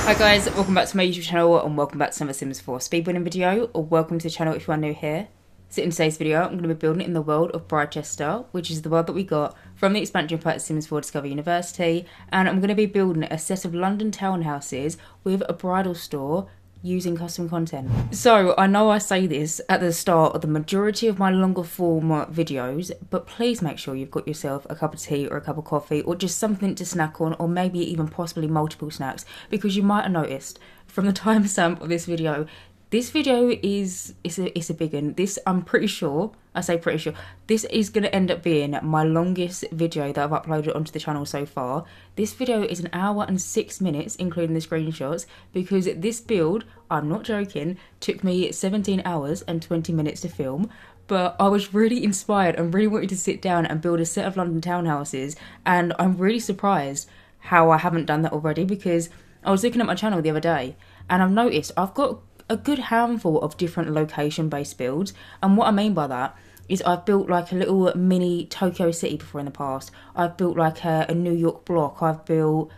Hi guys, welcome back to my YouTube channel and welcome back to another Sims 4 speedrunning video, or welcome to the channel if you are new here. So in today's video, I'm going to be building in the world of Bridechester, which is the world that we got from the expansion pack Sims 4 Discover University, and I'm going to be building a set of London townhouses with a bridal store using custom content. So I know I say this at the start of the majority of my longer form videos, but please make sure you've got yourself a cup of tea or a cup of coffee or just something to snack on, or maybe even possibly multiple snacks, because you might have noticed from the timestamp of this video is a big one. This, I'm pretty sure, I say pretty sure, this is going to end up being my longest video that I've uploaded onto the channel so far. This video is 1 hour and 6 minutes, including the screenshots, because this build, I'm not joking, took me 17 hours and 20 minutes to film. But I was really inspired and really wanted to sit down and build a set of London townhouses, and I'm really surprised how I haven't done that already, because I was looking at my channel the other day and I've noticed I've got a good handful of different location based builds, and what I mean by that is I've built like a little mini Tokyo city before in the past. I've built like a New York block. I've built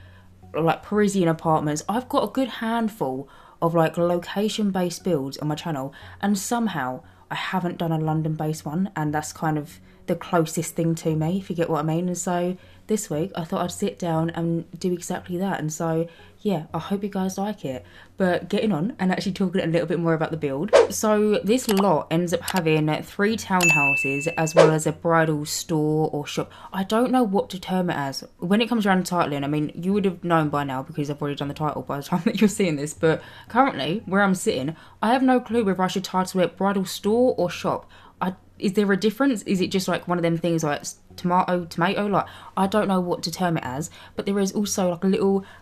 like Parisian apartments. I've got a good handful of like location based builds on my channel, and somehow I haven't done a London based one, and that's kind of the closest thing to me, if you get what I mean. And so this week I thought I'd sit down and do exactly that, and so yeah, I hope you guys like it. But getting on and actually talking a little bit more about the build. So this lot ends up having 3 townhouses as well as a bridal store or shop. I don't know what to term it as. When it comes around to titling, I mean, you would have known by now because I've already done the title by the time that you're seeing this, but currently, where I'm sitting, I have no clue whether I should title it bridal store or shop. Is there a difference? Is it just like one of them things like tomato? Like, I don't know what to term it as, but there is also like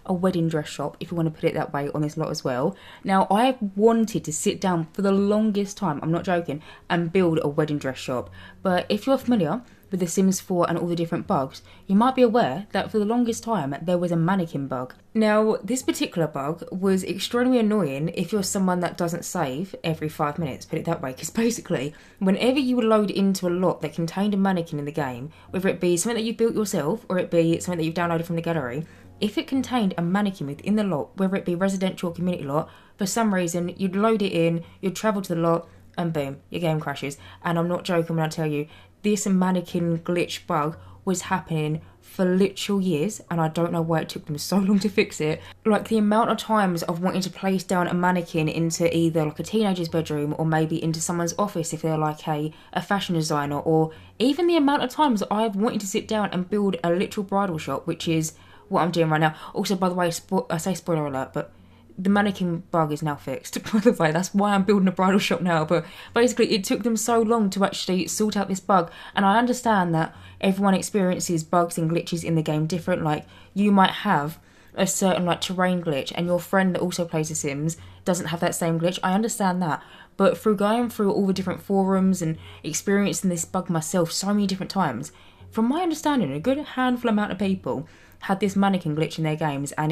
a wedding dress shop, if you want to put it that way, on this lot as well. Now, I wanted to sit down for the longest time, I'm not joking, and build a wedding dress shop. But if you're familiar with The Sims 4 and all the different bugs, you might be aware that for the longest time there was a mannequin bug. Now, this particular bug was extremely annoying if you're someone that doesn't save every 5 minutes, put it that way, because basically, whenever you would load into a lot that contained a mannequin in the game, whether it be something that you built yourself or it be something that you've downloaded from the gallery, if it contained a mannequin within the lot, whether it be residential or community lot, for some reason, you'd load it in, you'd travel to the lot, and boom, your game crashes. And I'm not joking when I tell you, this mannequin glitch bug was happening for literal years, and I don't know why it took them so long to fix it. Like, the amount of times I've wanted to place down a mannequin into either like a teenager's bedroom or maybe into someone's office if they're like a fashion designer, or even the amount of times I've wanted to sit down and build a literal bridal shop, which is what I'm doing right now. Also, by the way, I say spoiler alert, but the mannequin bug is now fixed, by the way. That's why I'm building a bridal shop now. But basically, it took them so long to actually sort out this bug. And I understand that everyone experiences bugs and glitches in the game different. Like, you might have a certain like terrain glitch, and your friend that also plays The Sims doesn't have that same glitch. I understand that. But through going through all the different forums and experiencing this bug myself so many different times, from my understanding, a good handful amount of people had this mannequin glitch in their games, and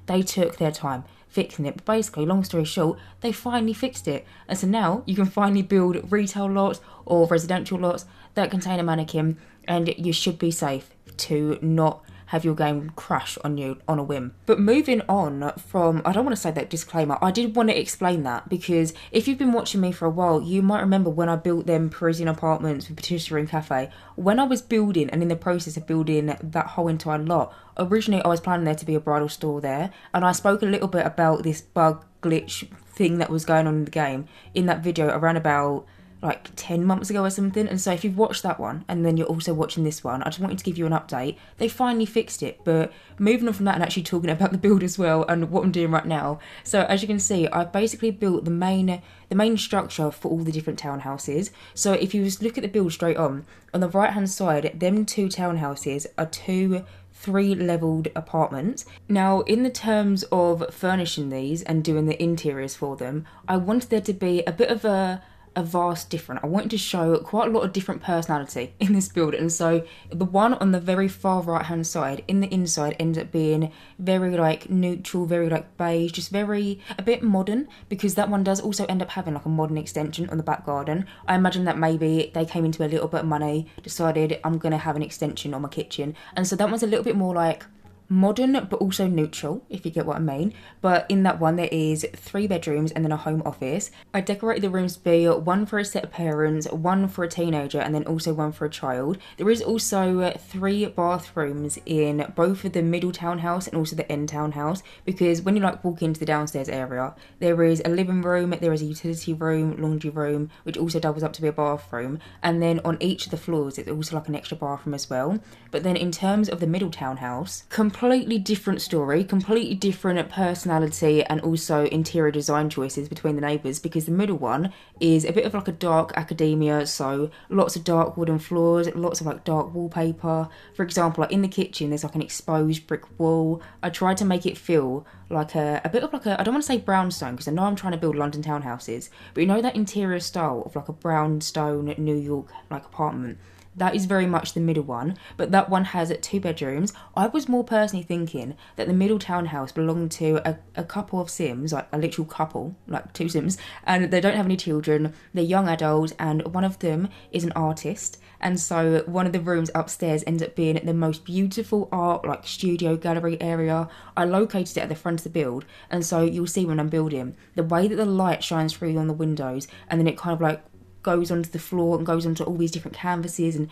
they took their time fixing it. But basically, long story short, they finally fixed it, and so now you can finally build retail lots or residential lots that contain a mannequin, and you should be safe to not have your game crash on you on a whim. But moving on from, I don't want to say that disclaimer, I did want to explain that, because if you've been watching me for a while, you might remember when I built them Parisian apartments with patisserie and cafe. When I was building and in the process of building that whole entire lot, originally I was planning there to be a bridal store there, and I spoke a little bit about this bug glitch thing that was going on in the game in that video around about like 10 months ago or something. And so if you've watched that one and then you're also watching this one, I just wanted to give you an update. They finally fixed it. But moving on from that and actually talking about the build as well and what I'm doing right now. So as you can see, I've basically built the main structure for all the different townhouses. So if you just look at the build straight on the right hand side, them 2 townhouses are 2 3-leveled apartments. Now, in the terms of furnishing these and doing the interiors for them, I wanted there to be a bit of a vast different. I wanted to show quite a lot of different personality in this build, and so the one on the very far right hand side in the inside ends up being very like neutral, very like beige, just very a bit modern, because that one does also end up having like a modern extension on the back garden. I imagine that maybe they came into a little bit of money, decided I'm gonna have an extension on my kitchen, and so that one's a little bit more like modern but also neutral, if you get what I mean. But in that one there is 3 bedrooms and then a home office. I decorated the rooms to be one for a set of parents, one for a teenager, and then also one for a child. There is also 3 bathrooms in both of the middle townhouse and also the end townhouse, because when you like walk into the downstairs area, there is a living room, there is a utility room, laundry room, which also doubles up to be a bathroom, and then on each of the floors it's also like an extra bathroom as well. But then in terms of the middle townhouse, completely different story, completely different personality and also interior design choices between the neighbours, because the middle one is a bit of like a dark academia, so lots of dark wooden floors, lots of like dark wallpaper. For example, like in the kitchen there's like an exposed brick wall. I tried to make it feel like a bit of like a, I don't want to say brownstone because I know I'm trying to build London townhouses, but you know that interior style of like a brownstone New York like apartment? That is very much the middle one, but that one has 2 bedrooms. I was more personally thinking that the middle townhouse belonged to a couple of Sims, like a literal couple, like 2 Sims, and they don't have any children, they're young adults, and one of them is an artist. And so one of the rooms upstairs ends up being the most beautiful art, like studio gallery area. I located it at the front of the build, and so you'll see when I'm building, the way that the light shines through on the windows, and then it kind of like goes onto the floor and goes onto all these different canvases, and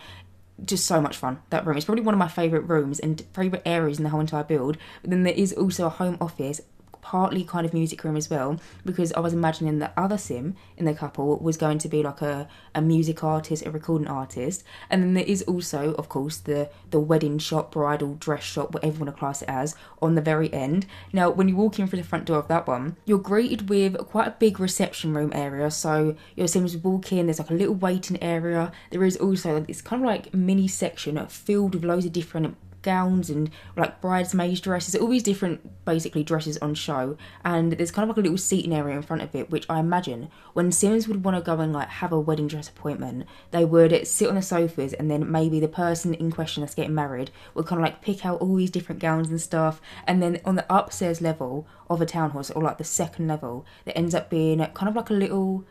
just so much fun. That room is probably one of my favourite rooms and favourite areas in the whole entire build. But then there is also a home office, partly kind of music room as well, because I was imagining the other Sim in the couple was going to be like a music artist, a recording artist. And then there is also, of course, the wedding shop, bridal dress shop, whatever you want to class it as, on the very end. Now, when you walk in through the front door of that one, you're greeted with quite a big reception room area. So your Sims walk in, there's like a little waiting area. There is also this kind of like mini section filled with loads of different gowns and like bridesmaids dresses, all these different basically dresses on show, and there's kind of like a little seating area in front of it, which I imagine when Sims would want to go and like have a wedding dress appointment, they would sit on the sofas, and then maybe the person in question that's getting married would kind of like pick out all these different gowns and stuff. And then on the upstairs level of a townhouse, or like the second level, there ends up being kind of like a little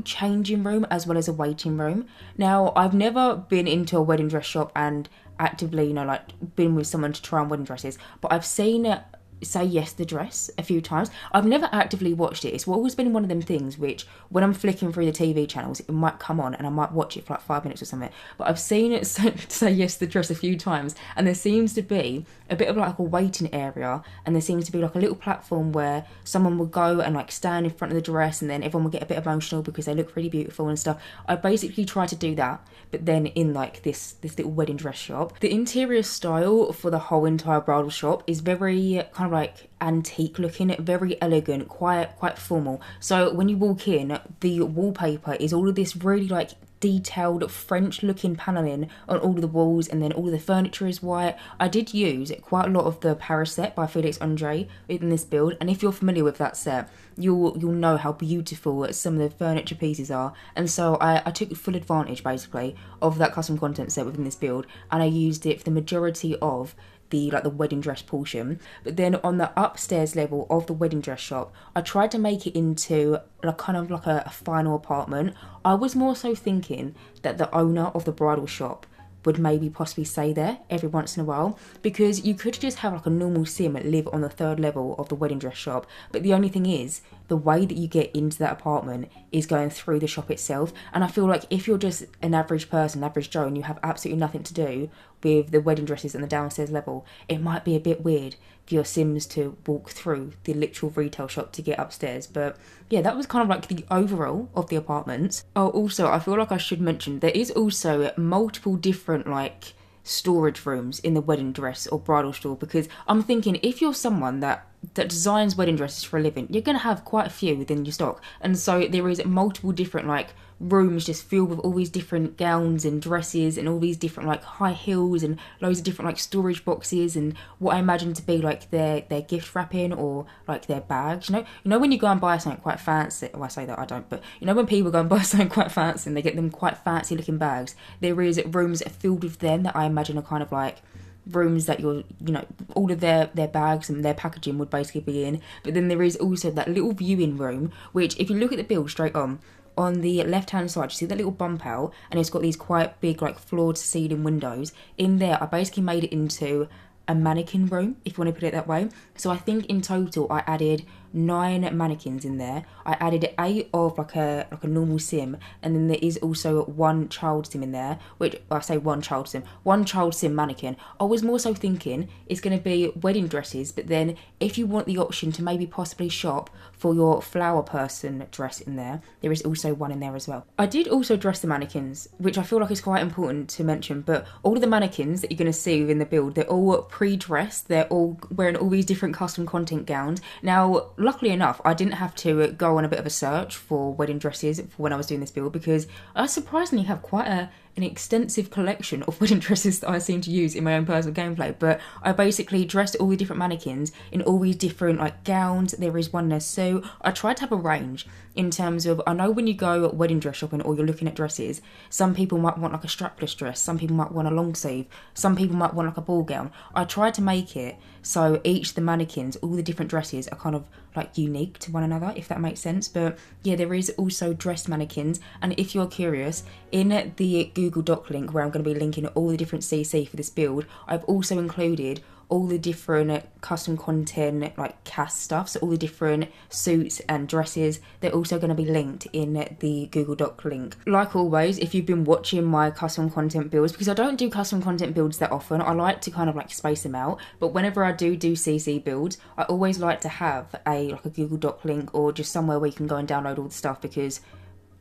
changing room as well as a waiting room. Now, I've never been into a wedding dress shop and actively, like been with someone to try on wedding dresses, but I've seen Say Yes the Dress a few times. I've never actively watched it. It's always been one of them things which when I'm flicking through the TV channels, it might come on and I might watch it for like 5 minutes or something. But I've seen it Say Yes the Dress a few times, and there seems to be a bit of like a waiting area, and there seems to be like a little platform where someone will go and like stand in front of the dress, and then everyone will get a bit emotional because they look really beautiful and stuff. I basically try to do that, but then in like this little wedding dress shop. The interior style for the whole entire bridal shop is very kind of like antique looking, very elegant, quite formal. So when you walk in, the wallpaper is all of this really like detailed French looking paneling on all of the walls, and then all of the furniture is white. I did use quite a lot of the Paris set by Felix Andre within this build, and if you're familiar with that set, you'll know how beautiful some of the furniture pieces are. And so I took full advantage basically of that custom content set within this build, and I used it for the majority of the wedding dress portion. But then on the upstairs level of the wedding dress shop, I tried to make it into like kind of like a final apartment. I was more so thinking that the owner of the bridal shop would maybe possibly stay there every once in a while, because you could just have like a normal Sim live on the 3rd level of the wedding dress shop, but the only thing is the way that you get into that apartment is going through the shop itself. And I feel like if you're just an average person, average Joe, and you have absolutely nothing to do with the wedding dresses on the downstairs level, it might be a bit weird for your Sims to walk through the literal retail shop to get upstairs. But yeah, that was kind of like the overall of the apartments. Oh, also, I feel like I should mention there is also multiple different like storage rooms in the wedding dress or bridal store, because I'm thinking if you're someone that designs wedding dresses for a living, you're going to have quite a few within your stock. And so there is multiple different like rooms just filled with all these different gowns and dresses and all these different like high heels and loads of different like storage boxes and what I imagine to be like their gift wrapping or like their bags. You know when you go and buy something quite fancy, well, I say that I don't, but you know when people go and buy something quite fancy and they get them quite fancy looking bags, there is rooms filled with them that I imagine are kind of like rooms that all of their bags and their packaging would basically be in. But then there is also that little viewing room, which if you look at the bill straight on the left hand side, you see that little bump out, and it's got these quite big like floor to ceiling windows. In there I basically made it into a mannequin room, if you want to put it that way. So I think in total I added 9 mannequins in there. I added 8 of like a normal sim, and then there is also 1 child sim in there, which I say 1 child sim mannequin. I was more so thinking it's going to be wedding dresses, but then if you want the option to maybe possibly shop for your flower person dress in there, there is also 1 in there as well. I did also dress the mannequins, which I feel like is quite important to mention, but all of the mannequins that you're going to see within the build, they're all pre-dressed, they're all wearing all these different custom content gowns. Now, luckily enough, I didn't have to go on a bit of a search for wedding dresses for when I was doing this build, because I surprisingly have quite an extensive collection of wedding dresses that I seem to use in my own personal gameplay. But I basically dressed all the different mannequins in all these different like gowns. There is one there, so I tried to have a range in terms of, I know when you go wedding dress shopping or you're looking at dresses, some people might want like a strapless dress, some people might want a long sleeve, some people might want like a ball gown. I tried to make it so each of the mannequins, all the different dresses are kind of like unique to one another, if that makes sense. But yeah, there is also dressed mannequins, and if you're curious, in the Google Doc link where I'm going to be linking all the different CC for this build, I've also included all the different custom content like cast stuff, so all the different suits and dresses, they're also going to be linked in the Google Doc link. Like always, if you've been watching my custom content builds, because I don't do custom content builds that often, I like to kind of like space them out, but whenever I do CC builds, I always like to have a Google Doc link or just somewhere where you can go and download all the stuff, because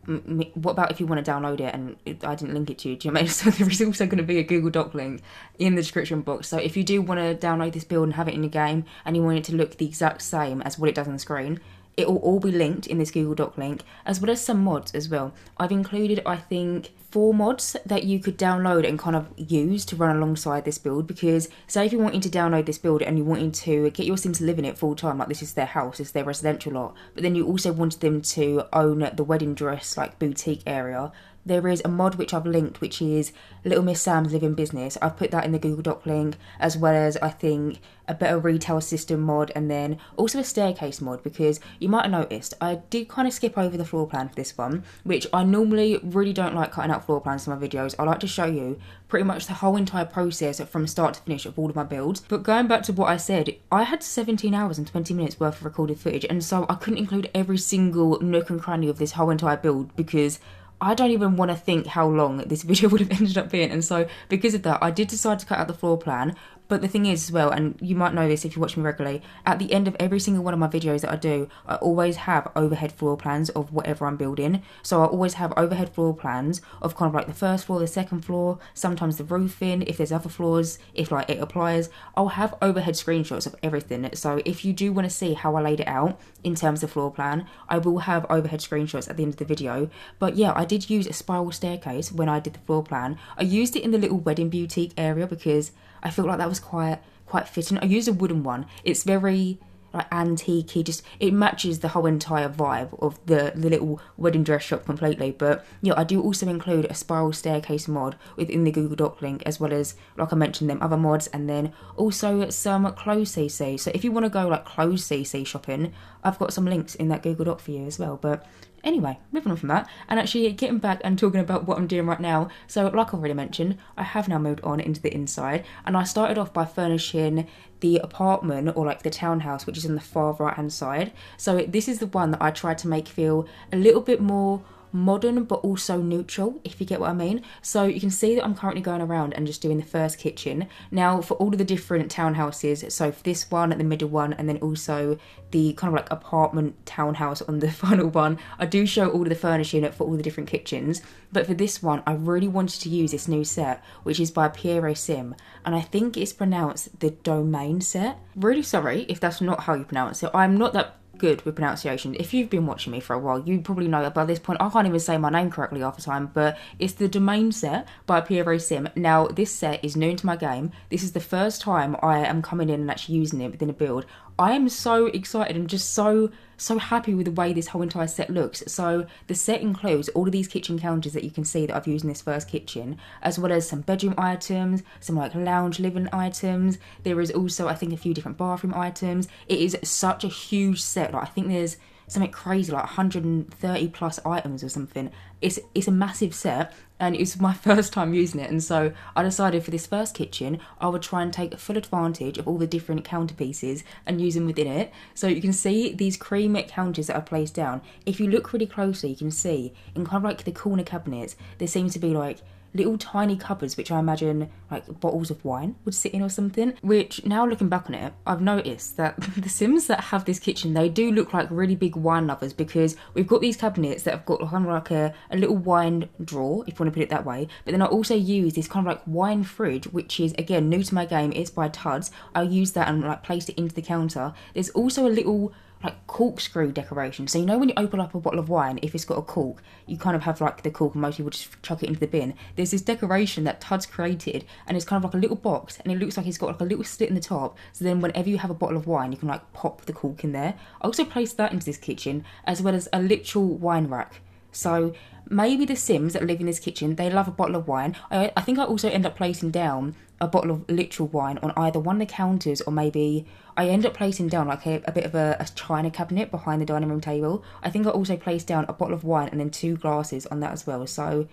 what about if you want to download it and I didn't link it to you? Do you know what I mean? So there is also going to be a Google Doc link in the description box. So if you do want to download this build and have it in your game and you want it to look the exact same as what it does on the screen, it will all be linked in this Google Doc link, as well as some mods as well. I've included, I think, 4 mods that you could download and kind of use to run alongside this build, because say if you're wanting to download this build and you're wanting to get your Sims to live in it full time, like this is their house, it's their residential lot, but then you also wanted them to own the wedding dress like boutique area, there is a mod which I've linked, which is Little Miss Sam's Living Business. I've put that in the Google Doc link, as well as I think a better retail system mod, and then also a staircase mod, because you might have noticed I did kind of skip over the floor plan for this one, which I normally really don't like cutting out floor plans for my videos. I like to show you pretty much the whole entire process from start to finish of all of my builds. But going back to what I said, I had 17 hours and 20 minutes worth of recorded footage, and so I couldn't include every single nook and cranny of this whole entire build, because I don't even want to think how long this video would have ended up being. And so because of that, I did decide to cut out the floor plan. But the thing is as well, and you might know this if you watch me regularly, at the end of every single one of my videos that I do, I always have overhead floor plans of whatever I'm building. So I always have overhead floor plans of kind of like the first floor, the second floor, sometimes the roofing, if there's other floors, if like it applies, I'll have overhead screenshots of everything. So if you do want to see how I laid it out in terms of floor plan, I will have overhead screenshots at the end of the video. But yeah, I did use a spiral staircase when I did the floor plan. I used it in the little wedding boutique area because I felt like that was quite fitting. I used a wooden one. It's very like antique-y, just it matches the whole entire vibe of the little wedding dress shop completely. But yeah, I do also include a spiral staircase mod within the Google Doc link, as well as, like I mentioned, them other mods, and then also some clothes CC. So if you want to go like clothes CC shopping, I've got some links in that Google Doc for you as well. But anyway, moving on from that, and actually getting back and talking about what I'm doing right now. So like I've already mentioned, I have now moved on into the inside, and I started off by furnishing the apartment, or like the townhouse, which is on the far right hand side. So this is the one that I tried to make feel a little bit more modern but also neutral, if you get what I mean. So you can see that I'm currently going around and just doing the first kitchen. Now for all of the different townhouses, so for this one, the middle one, and then also the kind of like apartment townhouse on the final one, I do show all of the furnishing for all the different kitchens. But for this one, I really wanted to use this new set, which is by Piero Sim, and I think it's pronounced the Domain set. Really sorry if that's not how you pronounce it. I'm not that good with pronunciation. If you've been watching me for a while, you probably know that by this point I can't even say my name correctly half the time, but it's the Domain set by Piero Sim. Now this set is new to my game. This is the first time I am coming in and actually using it within a build. I am so excited and just so happy with the way this whole entire set looks. So the set includes all of these kitchen counters that you can see that I've used in this first kitchen, as well as some bedroom items, some like lounge living items. There is also, I think, a few different bathroom items. It is such a huge set. Like I think there's something crazy like 130 plus items or something. It's a massive set, and it was my first time using it, and so I decided for this first kitchen I would try and take full advantage of all the different counterpieces and use them within it. So you can see these cream counters that I placed down. If you look really closely, you can see in kind of like the corner cabinets there seems to be like little tiny cupboards, which I imagine like bottles of wine would sit in or something, which now looking back on it, I've noticed that the Sims that have this kitchen, they do look like really big wine lovers, because we've got these cabinets that have got kind of like a little wine drawer, if you want to put it that way, but then I also use this kind of like wine fridge, which is again new to my game. It's by Tuds. I use that and like placed it into the counter. There's also a little like corkscrew decoration, so you know when you open up a bottle of wine, if it's got a cork, you kind of have like the cork and most people just chuck it into the bin. There's this decoration that Tud's created, and it's kind of like a little box, and it looks like it's got like a little slit in the top, so then whenever you have a bottle of wine you can like pop the cork in there. I also placed that into this kitchen, as well as a literal wine rack. So maybe the Sims that live in this kitchen, they love a bottle of wine. I think I also end up placing down a bottle of literal wine on either one of the counters, or maybe I end up placing down like a bit of a china cabinet behind the dining room table. I think I also placed down a bottle of wine and then 2 glasses on that as well. So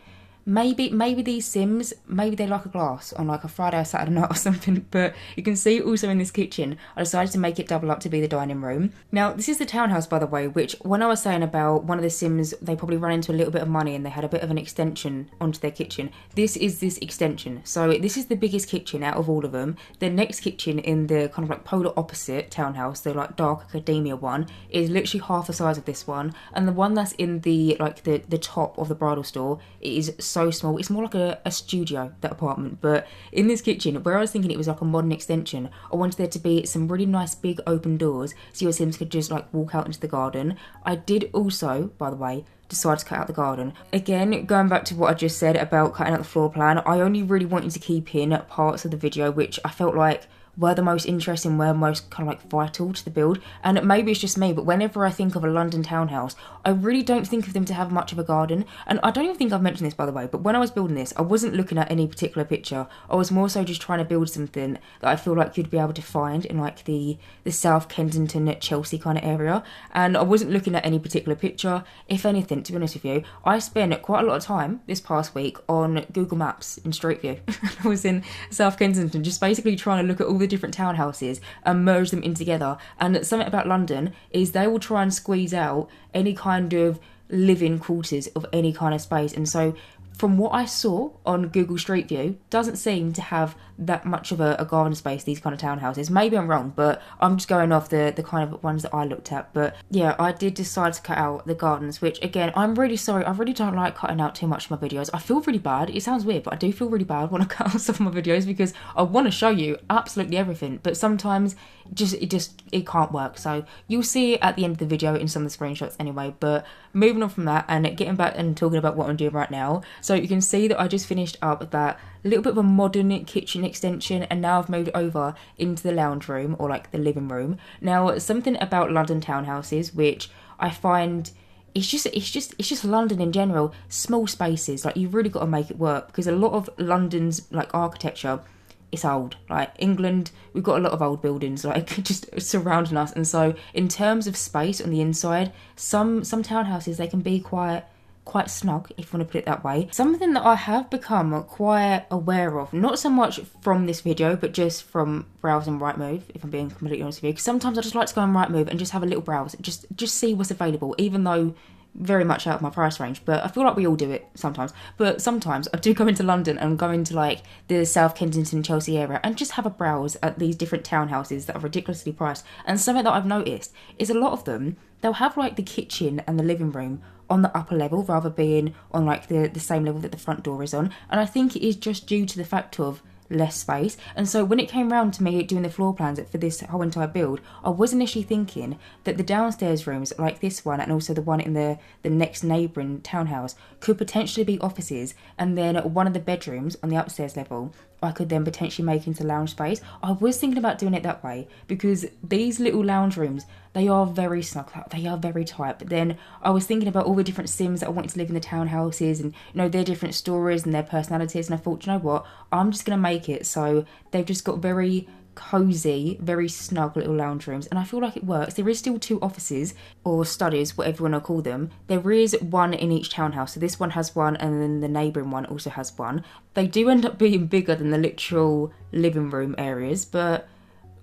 maybe these Sims, maybe they like a glass on like a Friday or Saturday night or something. But you can see also in this kitchen, I decided to make it double up to be the dining room. Now this is the townhouse, by the way, which when I was saying about one of the Sims, they probably ran into a little bit of money and they had a bit of an extension onto their kitchen. This is this extension. So this is the biggest kitchen out of all of them. The next kitchen in the kind of like polar opposite townhouse, the like dark academia one, is literally half the size of this one, and the one that's in the like the top of the bridal store, it is so small. It's more like a studio, that apartment. But in this kitchen, where I was thinking it was like a modern extension, I wanted there to be some really nice big open doors so your Sims could just like walk out into the garden. I did also, by the way, decide to cut out the garden. Again, going back to what I just said about cutting out the floor plan, I only really wanted to keep in parts of the video which I felt like were the most interesting, were most kind of like vital to the build. And maybe it's just me, but whenever I think of a London townhouse, I really don't think of them to have much of a garden. And I don't even think I've mentioned this, by the way, but when I was building this, I wasn't looking at any particular picture. I was more so just trying to build something that I feel like you'd be able to find in like the South Kensington, Chelsea kind of area. And I wasn't looking at any particular picture. If anything, to be honest with you, I spent quite a lot of time this past week on Google Maps in Street View. I was in South Kensington, just basically trying to look at all the different townhouses and merge them in together. And something about London is they will try and squeeze out any kind of living quarters of any kind of space, and so from what I saw on Google Street View, doesn't seem to have that much of a garden space, these kind of townhouses. Maybe I'm wrong, but I'm just going off the kind of ones that I looked at. But yeah, I did decide to cut out the gardens, which again, I'm really sorry. I really don't like cutting out too much of my videos. I feel really bad. It sounds weird, but I do feel really bad when I cut out some of my videos because I want to show you absolutely everything, but sometimes it can't work. So you'll see it at the end of the video in some of the screenshots anyway. But moving on from that and getting back and talking about what I'm doing right now. So you can see that I just finished up that little bit of a modern kitchen extension, and now I've moved over into the lounge room, or like the living room. Now, something about London townhouses which I find it's just London in general, small spaces, like you've really got to make it work, because a lot of London's like architecture, it's old. Like England, we've got a lot of old buildings like just surrounding us, and so in terms of space on the inside, some townhouses, they can be quite snug, if you want to put it that way. Something that I have become quite aware of, not so much from this video, but just from browsing Rightmove, if I'm being completely honest with you, because sometimes I just like to go on Rightmove and just have a little browse, just see what's available, even though very much out of my price range, but I feel like we all do it sometimes. But sometimes I do go into London and go into like the South Kensington, Chelsea area and just have a browse at these different townhouses that are ridiculously priced. And something that I've noticed is a lot of them, they'll have like the kitchen and the living room on the upper level rather being on like the same level that the front door is on. And I think it is just due to the fact of less space. And so when it came round to me doing the floor plans for this whole entire build, I was initially thinking that the downstairs rooms like this one and also the one in the next neighbouring townhouse could potentially be offices, and then one of the bedrooms on the upstairs level I could then potentially make into lounge space. I was thinking about doing it that way because these little lounge rooms, they are very snug, they are very tight. But then I was thinking about all the different Sims that I wanted to live in the townhouses and, you know, their different stories and their personalities. And I thought, you know what, I'm just going to make it so they've just got very cozy, very snug little lounge rooms, and I feel like it works. There is still 2 offices or studies, whatever you want to call them. There is 1 in each townhouse, so this one has 1 and then the neighbouring one also has 1. They do end up being bigger than the literal living room areas, but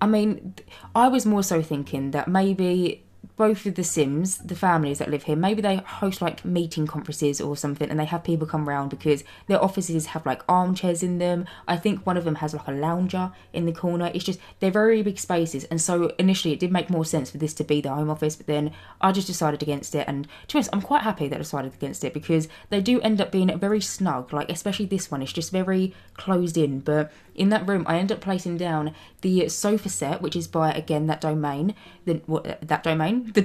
I mean, I was more so thinking that maybe both of the Sims, the families that live here, maybe they host like meeting conferences or something and they have people come around because their offices have like armchairs in them. I think one of them has like a lounger in the corner. It's just, they're very big spaces, and so initially it did make more sense for this to be the home office, but then I just decided against it. And to be honest, I'm quite happy that I decided against it because they do end up being very snug, like especially this one. It's just very closed in, but in that room I end up placing down the sofa set, which is by, again, the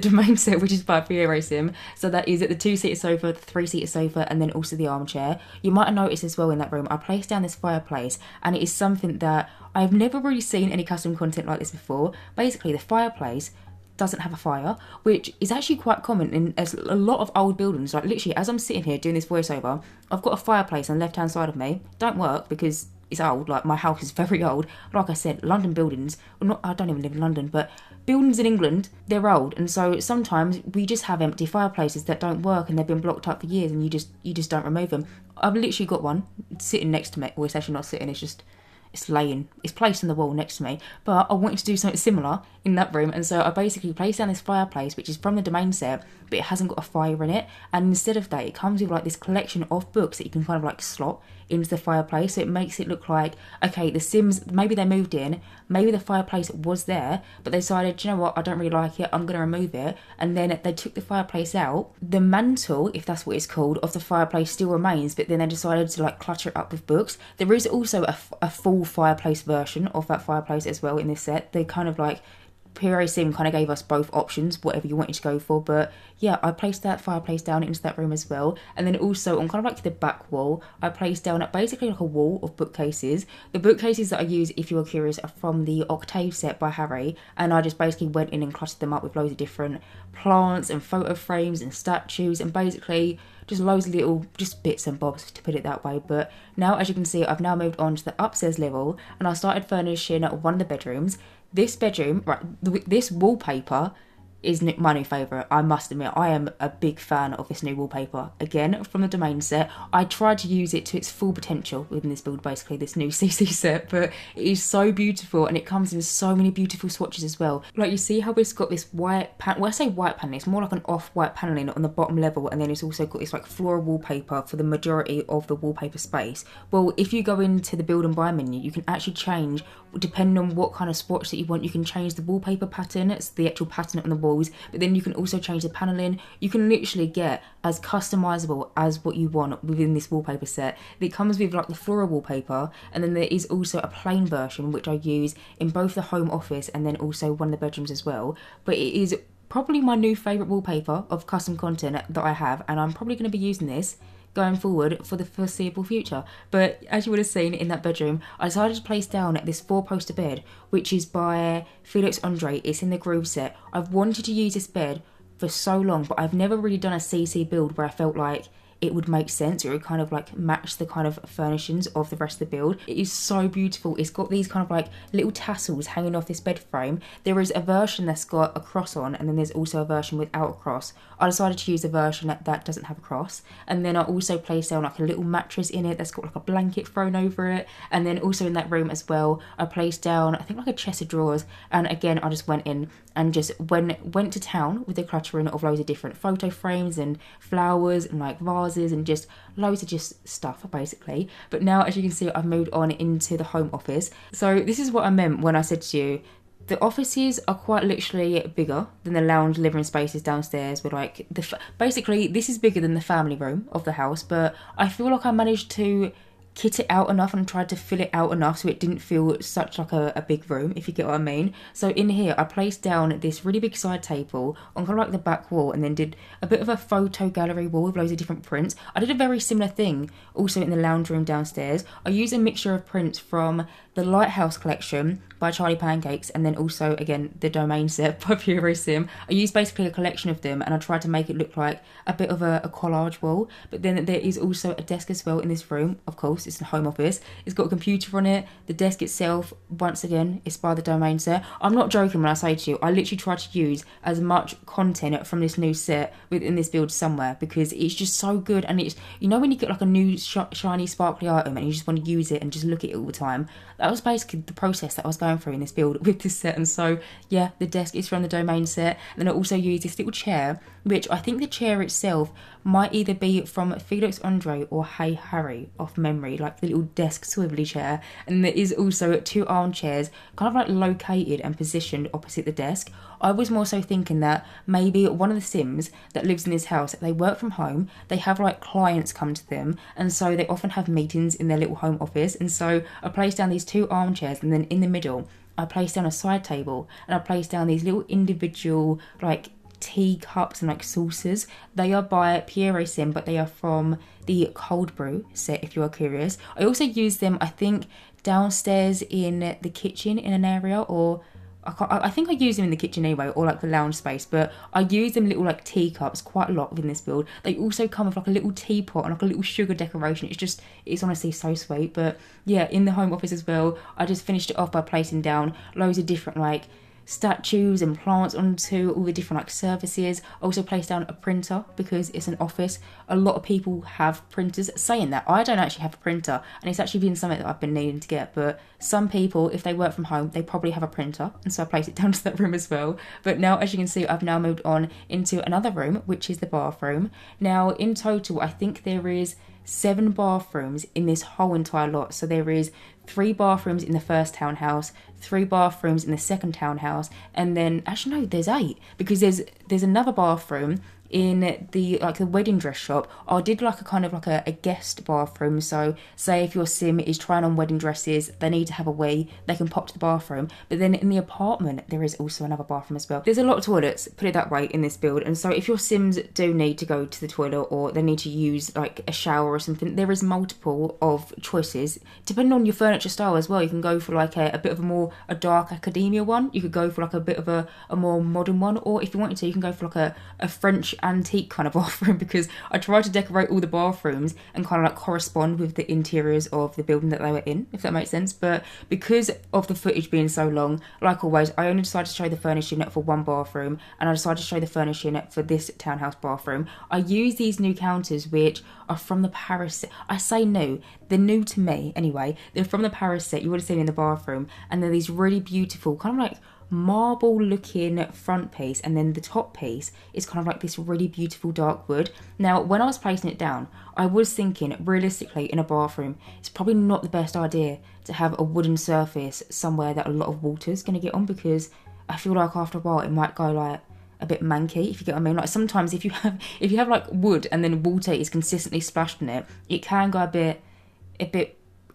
domain set, which is by Fiero Sim. So that is the 2-seater sofa, the 3-seater sofa, and then also the armchair. You might have noticed as well in that room, I placed down this fireplace, and it is something that I've never really seen any custom content like this before. Basically, the fireplace doesn't have a fire, which is actually quite common in a lot of old buildings. Like literally, as I'm sitting here doing this voiceover, I've got a fireplace on the left-hand side of me. Don't work because it's old. Like, my house is very old. Like I said, London buildings, well, not, I don't even live in London, but buildings in England, they're old, and so sometimes we just have empty fireplaces that don't work and they've been blocked up for years, and you just don't remove them. I've literally got one sitting next to me. Well, it's actually not sitting, it's laying, it's placed on the wall next to me, but I wanted to do something similar in that room, and so I basically placed down this fireplace, which is from the domain set, but it hasn't got a fire in it, and instead of that, it comes with like this collection of books that you can kind of like slot into the fireplace, so it makes it look like, okay, the Sims, maybe they moved in, maybe the fireplace was there, but they decided, you know what, I don't really like it, I'm going to remove it, and then they took the fireplace out. The mantle, if that's what it's called, of the fireplace still remains, but then they decided to like clutter it up with books. There is also a full fireplace version of that fireplace as well in this set. They kind of like, Pure Sim kind of gave us both options, whatever you wanted to go for, but yeah, I placed that fireplace down into that room as well. And then also on kind of like the back wall, I placed down basically like a wall of bookcases. The bookcases that I use, if you're curious, are from the Octave set by Harry, and I just basically went in and cluttered them up with loads of different plants and photo frames and statues, and basically just loads of little just bits and bobs, to put it that way. But now, as you can see, I've now moved on to the upstairs level, and I started furnishing one of the bedrooms. This bedroom, right, this wallpaper is my new favourite. I must admit, I am a big fan of this new wallpaper. Again, from the domain set, I tried to use it to its full potential within this build, basically, this new CC set, but it is so beautiful, and it comes in so many beautiful swatches as well. Like, you see how it's got this white, well, I say white panelling, it's more like an off-white panelling on the bottom level, and then it's also got this like floral wallpaper for the majority of the wallpaper space. Well, if you go into the build and buy menu, you can actually change, depending on what kind of swatch that you want, you can change the wallpaper pattern, it's the actual pattern on the wall, but then you can also change the paneling. You can literally get as customizable as what you want within this wallpaper set. It comes with like the floral wallpaper, and then there is also a plain version which I use in both the home office and then also one of the bedrooms as well. But it is probably my new favourite wallpaper of custom content that I have, and I'm probably going to be using this going forward for the foreseeable future. But as you would have seen in that bedroom, I decided to place down this 4-poster bed, which is by Felix Andre. It's in the Groove set. I've wanted to use this bed for so long, but I've never really done a CC build where I felt like it would make sense, or it would kind of like match the kind of furnishings of the rest of the build. It is so beautiful. It's got these kind of like little tassels hanging off this bed frame. There is a version that's got a cross on, and then there's also a version without a cross. I decided to use a version that doesn't have a cross, and then I also placed down like a little mattress in it that's got like a blanket thrown over it. And then also in that room as well, I placed down I think like a chest of drawers, and again I just went in and just went to town with the cluttering of loads of different photo frames and flowers and like vases and just loads of just stuff basically. But now, as you can see, I've moved on into the home office. So this is what I meant when I said to you, the offices are quite literally bigger than the lounge living spaces downstairs. With like basically this is bigger than the family room of the house, but I feel like I managed to kit it out enough and tried to fill it out enough so it didn't feel such like a big room, if you get what I mean. So in here I placed down this really big side table on kind of like the back wall, and then did a bit of a photo gallery wall with loads of different prints. I did a very similar thing also in the lounge room downstairs. I used a mixture of prints from the Lighthouse collection, by Charlie Pancakes, and then also again the Domain set by Puro Sim. I used basically a collection of them, and I tried to make it look like a bit of a collage wall. But then there is also a desk as well in this room. Of course, it's a home office. It's got a computer on it. The desk itself, once again, is by the Domain set. I'm not joking when I say to you, I literally tried to use as much content from this new set within this build somewhere, because it's just so good. And it's, you know, when you get like a new shiny sparkly item and you just want to use it and just look at it all the time, that was basically the process that I was going through in this build with this set. And so yeah, the desk is from the Domain set. And then I also used this little chair, which I think the chair itself might either be from Felix Andre or Hey Harry off memory, like the little desk swivelly chair. And there is also 2 armchairs kind of like located and positioned opposite the desk. I was more so thinking that maybe one of the Sims that lives in this house, they work from home, they have like clients come to them, and so they often have meetings in their little home office. And so I placed down these 2 armchairs, and then in the middle I placed down a side table, and I placed down these little individual like tea cups and like saucers. They are by Puro Sim, but they are from the cold brew set, if you are curious. I also used them, I think, downstairs in the kitchen in an area, or I think I use them in the kitchen anyway, or like the lounge space, but I use them little like teacups quite a lot within this build. They also come with like a little teapot and like a little sugar decoration. It's honestly so sweet. But yeah, in the home office as well, I just finished it off by placing down loads of different like statues and plants onto all the different like surfaces. I also placed down a printer because it's an office. A lot of people have printers. Saying that, I don't actually have a printer, and it's actually been something that I've been needing to get, but some people, if they work from home, they probably have a printer, and so I placed it down to that room as well. But now, as you can see, I've now moved on into another room, which is the bathroom. Now in total, I think there is 7 bathrooms in this whole entire lot. So there is 3 bathrooms in the first townhouse, 3 bathrooms in the second townhouse, and then actually no, there's 8, because there's another bathroom in the like the wedding dress shop. I did like a kind of like a guest bathroom, so say if your sim is trying on wedding dresses, they need to have a wee, they can pop to the bathroom. But then in the apartment there is also another bathroom as well. There's a lot of toilets, put it that way, in this build, and so if your sims do need to go to the toilet or they need to use like a shower or something, there is multiple of choices depending on your furniture style as well. You can go for like a bit of a dark academia one, you could go for like a bit of a more modern one, or if you wanted to, you can go for like a French antique kind of bathroom, because I tried to decorate all the bathrooms and kind of like correspond with the interiors of the building that they were in, if that makes sense. But because of the footage being so long, like always, I only decided to show the furnishing for one bathroom, and I decided to show the furnishing for this townhouse bathroom. I use these new counters, which are from the Paris set. I say new, they're new to me anyway. They're from the Paris set, you would have seen in the bathroom, and they're these really beautiful kind of like marble looking front piece, and then the top piece is kind of like this really beautiful dark wood. Now when I was placing it down, I was thinking realistically in a bathroom it's probably not the best idea to have a wooden surface somewhere that a lot of water's going to get on, because I feel like after a while it might go like a bit manky, if you get what I mean. Like sometimes if you have like wood and then water is consistently splashed in it, it can go a bit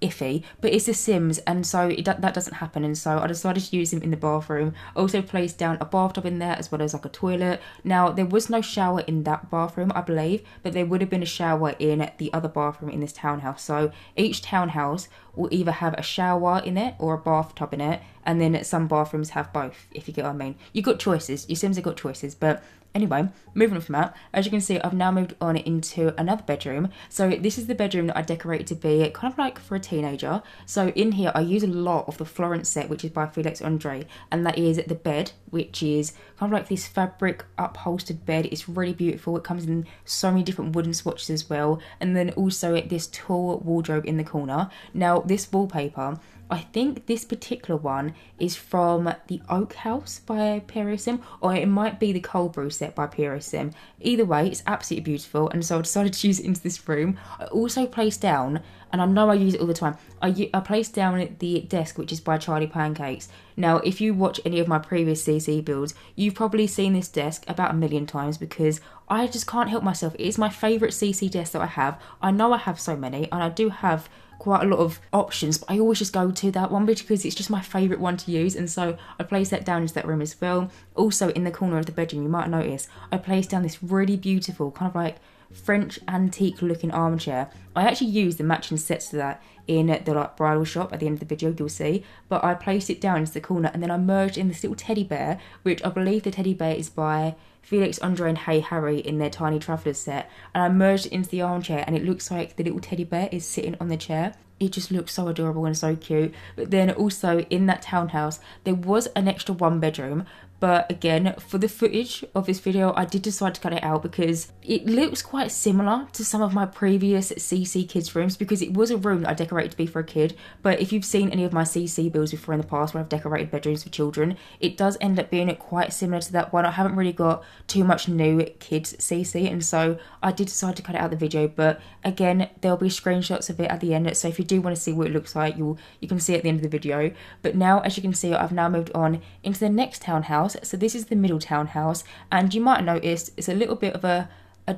iffy. But it's The Sims, and so that doesn't happen, and so I decided to use them in the bathroom. I also placed down a bathtub in there as well as like a toilet. Now there was no shower in that bathroom, I believe, but there would have been a shower in the other bathroom in this townhouse. So each townhouse will either have a shower in it or a bathtub in it, and then some bathrooms have both, if you get what I mean. You've got choices, your Sims have got choices. But anyway, moving on from that, as you can see, I've now moved on into another bedroom. So this is the bedroom that I decorated to be kind of like for a teenager. So in here, I use a lot of the Florence set, which is by Felix Andre, and that is the bed, which is kind of like this fabric upholstered bed. It's really beautiful. It comes in so many different wooden swatches as well, and then also this tall wardrobe in the corner. Now this wallpaper, I think this particular one is from the Oak House by Puro Sim, or it might be the Cold Brew set by Puro Sim. Either way, it's absolutely beautiful, and so I decided to use it into this room. I also placed down, and I know I use it all the time, I placed down the desk, which is by Charlie Pancakes. Now, if you watch any of my previous CC builds, you've probably seen this desk about 1,000,000 times, because I just can't help myself. It is my favourite CC desk that I have. I know I have so many, and I do have quite a lot of options, but I always just go to that one because it's just my favourite one to use, and so I placed that down into that room as well. Also in the corner of the bedroom, you might notice I placed down this really beautiful kind of like French antique looking armchair. I actually used the matching sets to that in the like bridal shop at the end of the video, you'll see, but I placed it down into the corner and then I merged in this little teddy bear, which I believe the teddy bear is by Felix, Andre and Hey Harry in their Tiny Travellers set, and I merged it into the armchair and it looks like the little teddy bear is sitting on the chair. It just looks so adorable and so cute. But then also in that townhouse there was an extra 1 bedroom, but again, for the footage of this video, I did decide to cut it out because it looks quite similar to some of my previous CC kids rooms, because it was a room that I decorated to be for a kid. But if you've seen any of my CC builds before in the past where I've decorated bedrooms for children, it does end up being quite similar to that one. I haven't really got too much new kids CC, and so I did decide to cut it out of the video. But again, there'll be screenshots of it at the end, so if you do want to see what it looks like, you can see it at the end of the video. But now, as you can see, I've now moved on into the next townhouse. So this is the middle townhouse, and you might notice it's a little bit of a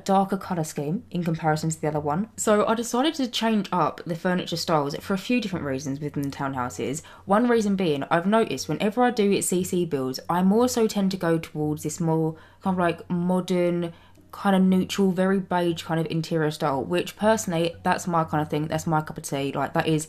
darker colour scheme in comparison to the other one. So I decided to change up the furniture styles for a few different reasons within the townhouses. One reason being, I've noticed whenever I do CC builds, I more so tend to go towards this more kind of like modern, kind of neutral, very beige kind of interior style, which personally, that's my kind of thing, that's my cup of tea, like that is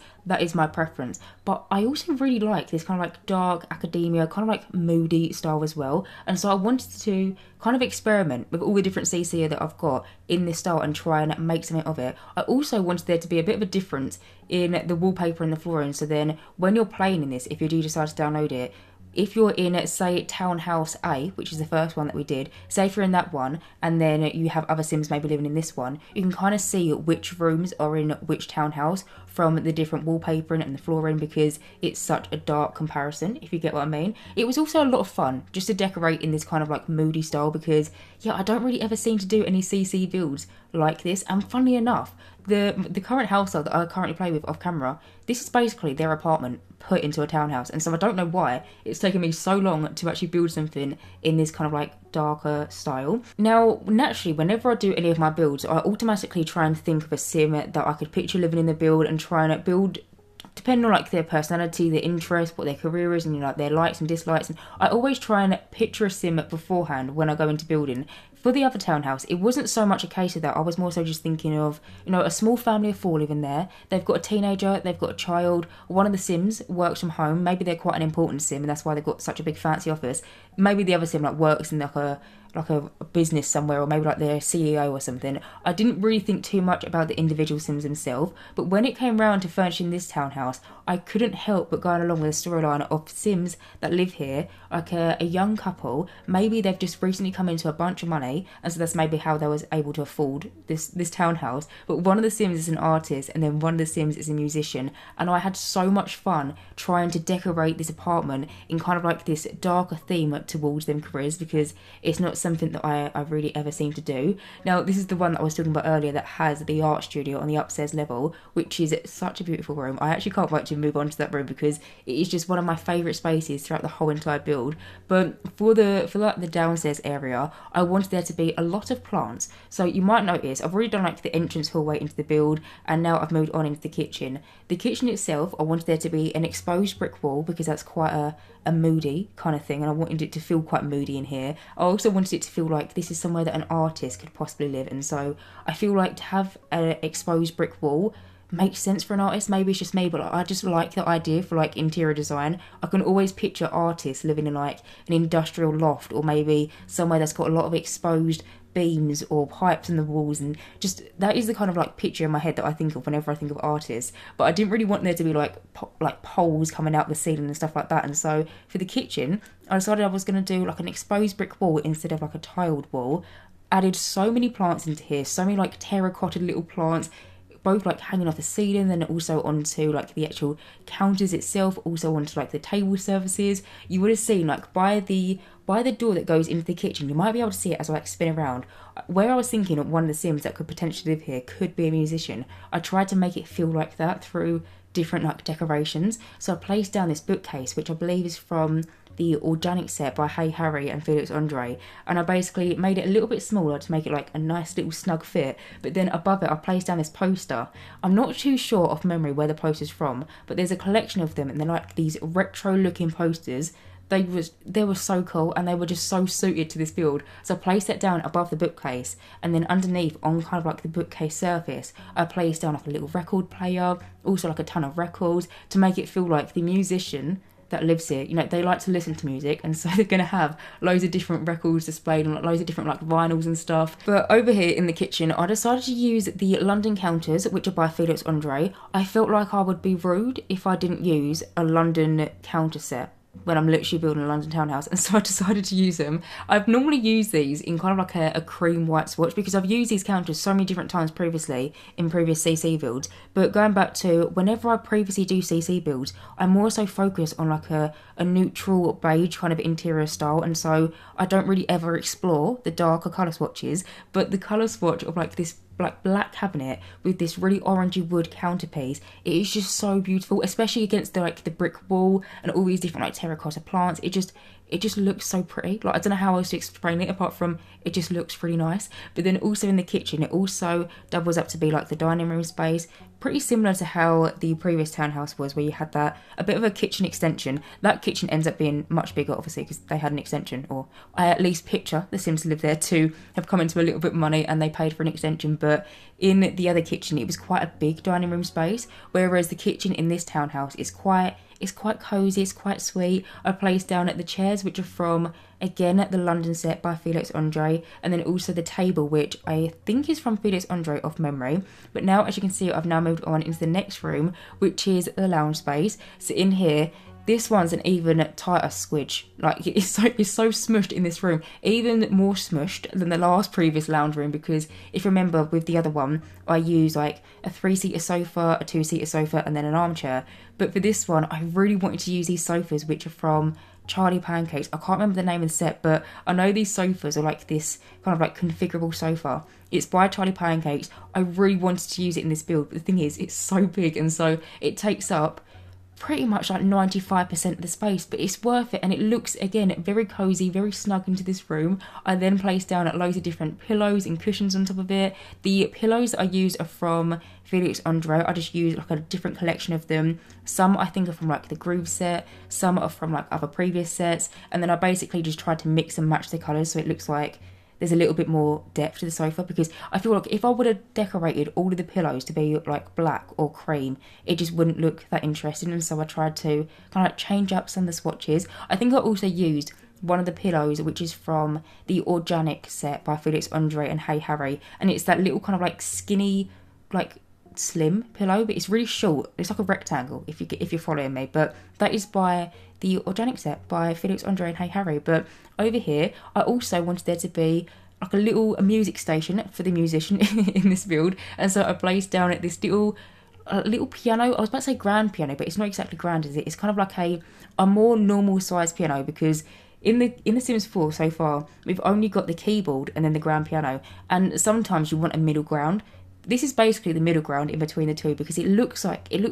my preference. But I also really like this kind of like dark academia, kind of like moody style as well, and so I wanted to kind of experiment with all the different CC that I've got in this style and try and make something of it. I also wanted there to be a bit of a difference in the wallpaper and the flooring, so then when you're playing in this, if you do decide to download it, if you're in, say, Townhouse A, which is the first one that we did, say if you're in that one, and then you have other Sims maybe living in this one, you can kind of see which rooms are in which townhouse from the different wallpapering and the flooring, because it's such a dark comparison, if you get what I mean. It was also a lot of fun just to decorate in this kind of like moody style, because, yeah, I don't really ever seem to do any CC builds like this, and funnily enough, the current household that I currently play with off camera, this is basically their apartment put into a townhouse, and so I don't know why it's taken me so long to actually build something in this kind of like darker style. Now, naturally, whenever I do any of my builds, I automatically try and think of a sim that I could picture living in the build and try and build depending on like their personality, their interest, what their career is, and like their likes and dislikes. And I always try and picture a sim beforehand when I go into building. For the other townhouse, it wasn't so much a case of that. I was more so just thinking of, a small family of 4 living there. They've got a teenager, they've got a child. One of the sims works from home. Maybe they're quite an important sim, and that's why they've got such a big fancy office. Maybe the other sim like works in like a business somewhere, or maybe like they're a CEO or something. I didn't really think too much about the individual sims themselves, but when it came round to furnishing this townhouse, I couldn't help but going along with the storyline of sims that live here, like a young couple. Maybe they've just recently come into a bunch of money, and so that's maybe how they was able to afford this townhouse. But one of the sims is an artist, and then one of the sims is a musician, and I had so much fun trying to decorate this apartment in kind of like this darker theme towards them careers, because it's not something that I really ever seem to do. Now, this is the one that I was talking about earlier that has the art studio on the upstairs level, which is such a beautiful room. I actually can't wait to move on to that room because it is just one of my favourite spaces throughout the whole entire build. But for the downstairs area, I wanted there to be a lot of plants. So you might notice I've already done like the entrance hallway into the build, and now I've moved on into the kitchen. The kitchen itself, I wanted there to be an exposed brick wall because that's quite a moody kind of thing, and I wanted it to feel quite moody in here. I also wanted it to feel like this is somewhere that an artist could possibly live, and so I feel like to have an exposed brick wall makes sense for an artist. Maybe it's just me, but I just like the idea for like interior design. I can always picture artists living in like an industrial loft, or maybe somewhere that's got a lot of exposed beams or pipes in the walls, and just that is the kind of like picture in my head that I think of whenever I think of artists. But I didn't really want there to be like poles coming out the ceiling and stuff like that, and so for the kitchen I decided I was going to do like an exposed brick wall instead of like a tiled wall. Added so many plants into here, so many like terracotta little plants, both like hanging off the ceiling, then also onto like the actual counters itself, also onto like the table surfaces. You would have seen like by the door that goes into the kitchen, you might be able to see it as I like spin around. Where I was thinking of one of the sims that could potentially live here could be a musician, I tried to make it feel like that through different like decorations. So I placed down this bookcase, which I believe is from the organic set by Hey Harry and Felix Andre, and I basically made it a little bit smaller to make it like a nice little snug fit. But then above it I placed down this poster. I'm not too sure off memory where the poster's from, but there's a collection of them, and they're like these retro looking posters they were so cool, and they were just so suited to this build. So I placed that down above the bookcase, and then underneath on kind of like the bookcase surface, I placed down like a little record player, also like a ton of records, to make it feel like the musician that lives here, you know, they like to listen to music, and so they're going to have loads of different records displayed and loads of different like vinyls and stuff. But over here in the kitchen, I decided to use the London counters, which are by Felix Andre. I felt like I would be rude if I didn't use a London counter set when I'm literally building a London townhouse, and so I decided to use them. I've normally used these in kind of like a cream white swatch, because I've used these counters so many different times previously in previous CC builds. But going back to whenever I previously do CC builds, I more so focus on like a neutral beige kind of interior style, and so I don't really ever explore the darker colour swatches. But the colour swatch of like this like black cabinet with this really orangey wood counterpiece, it is just so beautiful, especially against the like the brick wall and all these different like terracotta plants. It just looks so pretty. Like, I don't know how else to explain it apart from it just looks really nice. But then also in the kitchen, it also doubles up to be like the dining room space, pretty similar to how the previous townhouse was, where you had that a bit of a kitchen extension. That kitchen ends up being much bigger, obviously, because they had an extension, or I at least picture the Sims live there to have come into a little bit of money and they paid for an extension. But in the other kitchen, it was quite a big dining room space, whereas the kitchen in this townhouse is quite cosy, it's quite sweet. I placed down at the chairs, which are from, again, the London set by Felix Andre, and then also the table, which I think is from Felix Andre off memory. But now, as you can see, I've now moved on into the next room, which is the lounge space. So in here, this one's an even tighter squidge. Like, it's so smushed in this room, even more smushed than the last previous lounge room, because if you remember with the other one, I used like a 3-seater sofa, a 2-seater sofa, and then an armchair. But for this one, I really wanted to use these sofas, which are from Charlie Pancakes. I can't remember the name of the set, but I know these sofas are like this kind of like configurable sofa. It's by Charlie Pancakes. I really wanted to use it in this build, but the thing is, it's so big, and so it takes up pretty much like 95% of the space, but it's worth it, and it looks, again, very cozy, very snug into this room. I then placed down loads of different pillows and cushions on top of it. The pillows that I used are from Felix Andre. I just used like a different collection of them. Some I think are from like the Groove set, some are from like other previous sets, and then I basically just tried to mix and match the colours so it looks like there's a little bit more depth to the sofa, because I feel like if I would have decorated all of the pillows to be like black or cream, it just wouldn't look that interesting, and so I tried to kind of like change up some of the swatches. I think I also used one of the pillows, which is from the Organic set by Felix Andre and Hey Harry, and it's that little kind of like skinny, like slim pillow, but it's really short. It's like a rectangle, if you're following me. But that is by the Organic set by Felix Andre and Hey Harry. But over here, I also wanted there to be like a music station for the musician in this build, and so I placed down at this little piano. I was about to say grand piano, but it's not exactly grand, is it? It's kind of like a more normal size piano, because in the Sims 4 so far, we've only got the keyboard and then the grand piano, and sometimes you want a middle ground. This is basically the middle ground in between the two, because it looks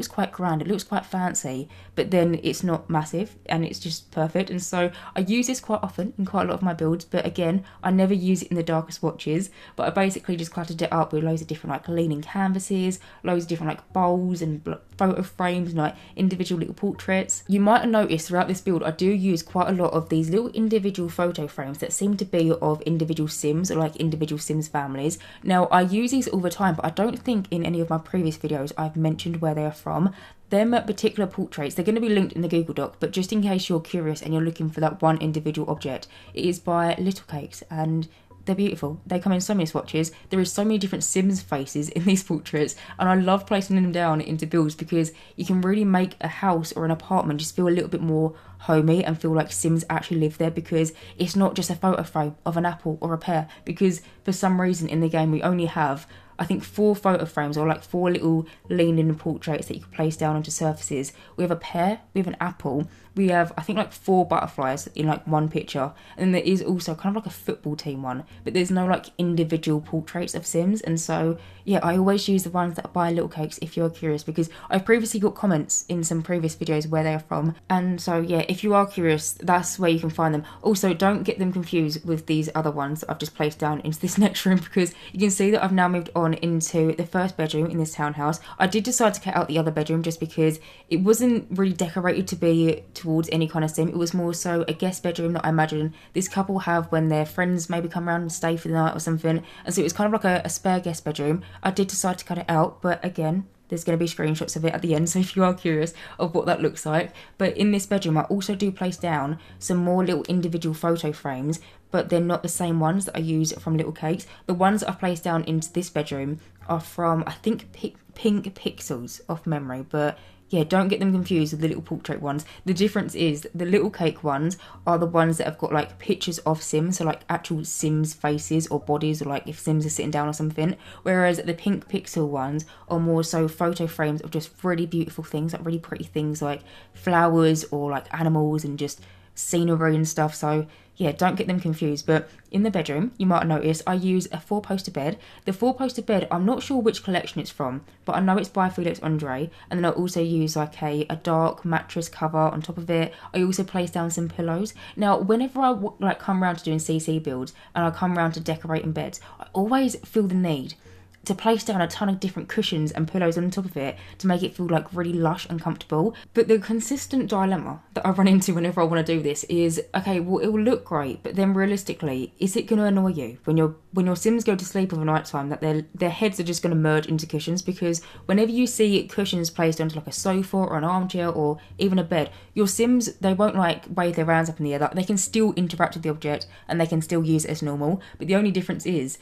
quite grand, it looks quite fancy, but then it's not massive, and it's just perfect. And so I use this quite often in quite a lot of my builds, but again, I never use it in the darker swatches. But I basically just cluttered it up with loads of different like leaning canvases, loads of different like bowls and photo frames and like individual little portraits. You might have noticed throughout this build, I do use quite a lot of these little individual photo frames that seem to be of individual Sims, or like individual Sims families. Now, I use these all the time, but I don't think in any of my previous videos I've mentioned where they are from. Them particular portraits, they're going to be linked in the Google Doc, but just in case you're curious and you're looking for that one individual object, it is by Little Cakes, and they're beautiful. They come in so many swatches. There is so many different Sims faces in these portraits, and I love placing them down into builds, because you can really make a house or an apartment just feel a little bit more homey and feel like Sims actually live there, because it's not just a photo frame of an apple or a pear, because for some reason in the game we only have, I think, 4 photo frames, or like 4 little lean-in portraits that you can place down onto surfaces. We have a pear, we have an apple, we have, I think, like 4 butterflies in like one picture, and then there is also kind of like a football team one, but there's no like individual portraits of Sims. And so yeah, I always use the ones that are by Little Cakes if you're curious, because I've previously got comments in some previous videos where they are from, and so yeah, if you are curious, that's where you can find them. Also, don't get them confused with these other ones that I've just placed down into this next room, because you can see that I've now moved on on into the first bedroom in this townhouse. I did decide to cut out the other bedroom just because it wasn't really decorated to be towards any kind of sim. It was more so a guest bedroom that I imagine this couple have when their friends maybe come around and stay for the night or something. And so it was kind of like a spare guest bedroom. I did decide to cut it out, but again, there's going to be screenshots of it at the end, so if you are curious of what that looks like. But in this bedroom, I also do place down some more little individual photo frames, but they're not the same ones that I use from Little Cakes. The ones that I've placed down into this bedroom are from, I think, Pink Pixels off memory, but yeah, don't get them confused with the little portrait ones. The difference is the Little Cake ones are the ones that have got like pictures of Sims, so like actual Sims faces or bodies, or like if Sims are sitting down or something. Whereas the Pink Pixel ones are more so photo frames of just really beautiful things, like really pretty things like flowers or like animals and just scenery and stuff. So yeah, don't get them confused. But in the bedroom, you might have noticed I use a 4-poster bed. The 4-poster bed, I'm not sure which collection it's from, but I know it's by Felix Andre. And then I also use like a dark mattress cover on top of it. I also place down some pillows. Now, whenever I like come around to doing CC builds and I come around to decorating beds, I always feel the need to place down a ton of different cushions and pillows on top of it to make it feel like really lush and comfortable. But the consistent dilemma that I run into whenever I want to do this is, okay, well, it will look great, but then realistically, is it going to annoy you when your Sims go to sleep over night time that their heads are just going to merge into cushions? Because whenever you see cushions placed onto like a sofa or an armchair or even a bed, your Sims, they won't like wave their hands up in the air. Like, they can still interact with the object and they can still use it as normal. But the only difference is,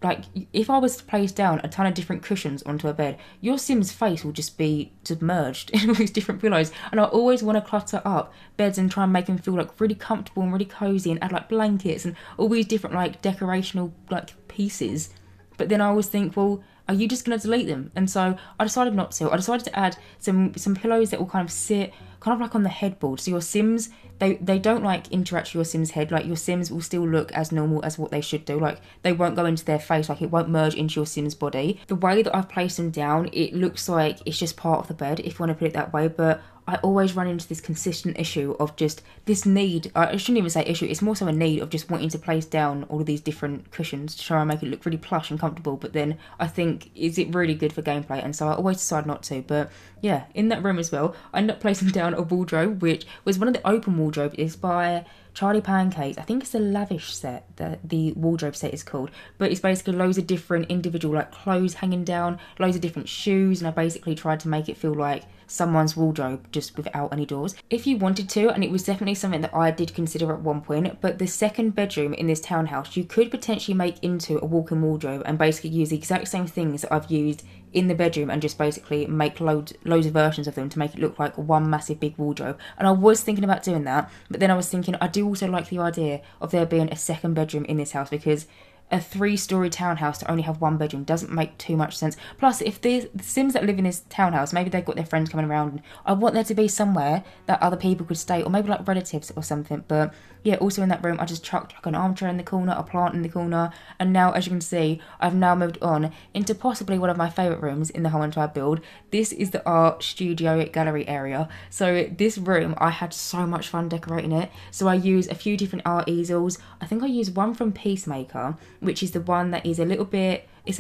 like, if I was to place down a ton of different cushions onto a bed, your Sim's face will just be submerged in all these different pillows. And I always want to clutter up beds and try and make them feel like really comfortable and really cozy and add like blankets and all these different like decorational like pieces. But then I always think, well, are you just going to delete them? And so I decided not to. I decided to add some pillows that will kind of sit kind of like on the headboard. So your Sims, they don't like interact with your Sim's head. Like, your Sims will still look as normal as what they should do. Like, they won't go into their face. Like, it won't merge into your Sim's body. The way that I've placed them down, it looks like it's just part of the bed, if you want to put it that way. But I always run into this consistent issue of just this need. I shouldn't even say issue. It's more so a need of just wanting to place down all of these different cushions to try and make it look really plush and comfortable. But then I think, is it really good for gameplay? And so I always decide not to. But yeah, in that room as well, I ended up placing down a wardrobe, which was one of the open wardrobes. It's by Charlie Pancakes. I think it's the lavish set that the wardrobe set is called, but it's basically loads of different individual like clothes hanging down, loads of different shoes, and I basically tried to make it feel like someone's wardrobe just without any doors. If you wanted to, and it was definitely something that I did consider at one point, but the second bedroom in this townhouse you could potentially make into a walk-in wardrobe and basically use the exact same things that I've used in the bedroom and just basically make loads of versions of them to make it look like one massive big wardrobe. And I was thinking about doing that, but then I was thinking I do also like the idea of there being a second bedroom in this house, because a 3-story townhouse to only have one bedroom doesn't make too much sense. Plus, if the Sims that live in this townhouse, maybe they've got their friends coming around, and I want there to be somewhere that other people could stay, or maybe like relatives or something. But yeah, also in that room I just chucked like an armchair in the corner, a plant in the corner, and now, as you can see, I've now moved on into possibly one of my favourite rooms in the whole entire build. This is the art studio gallery area. So this room, I had so much fun decorating it. So I use a few different art easels. I think I used one from Peacemaker, which is the one that is a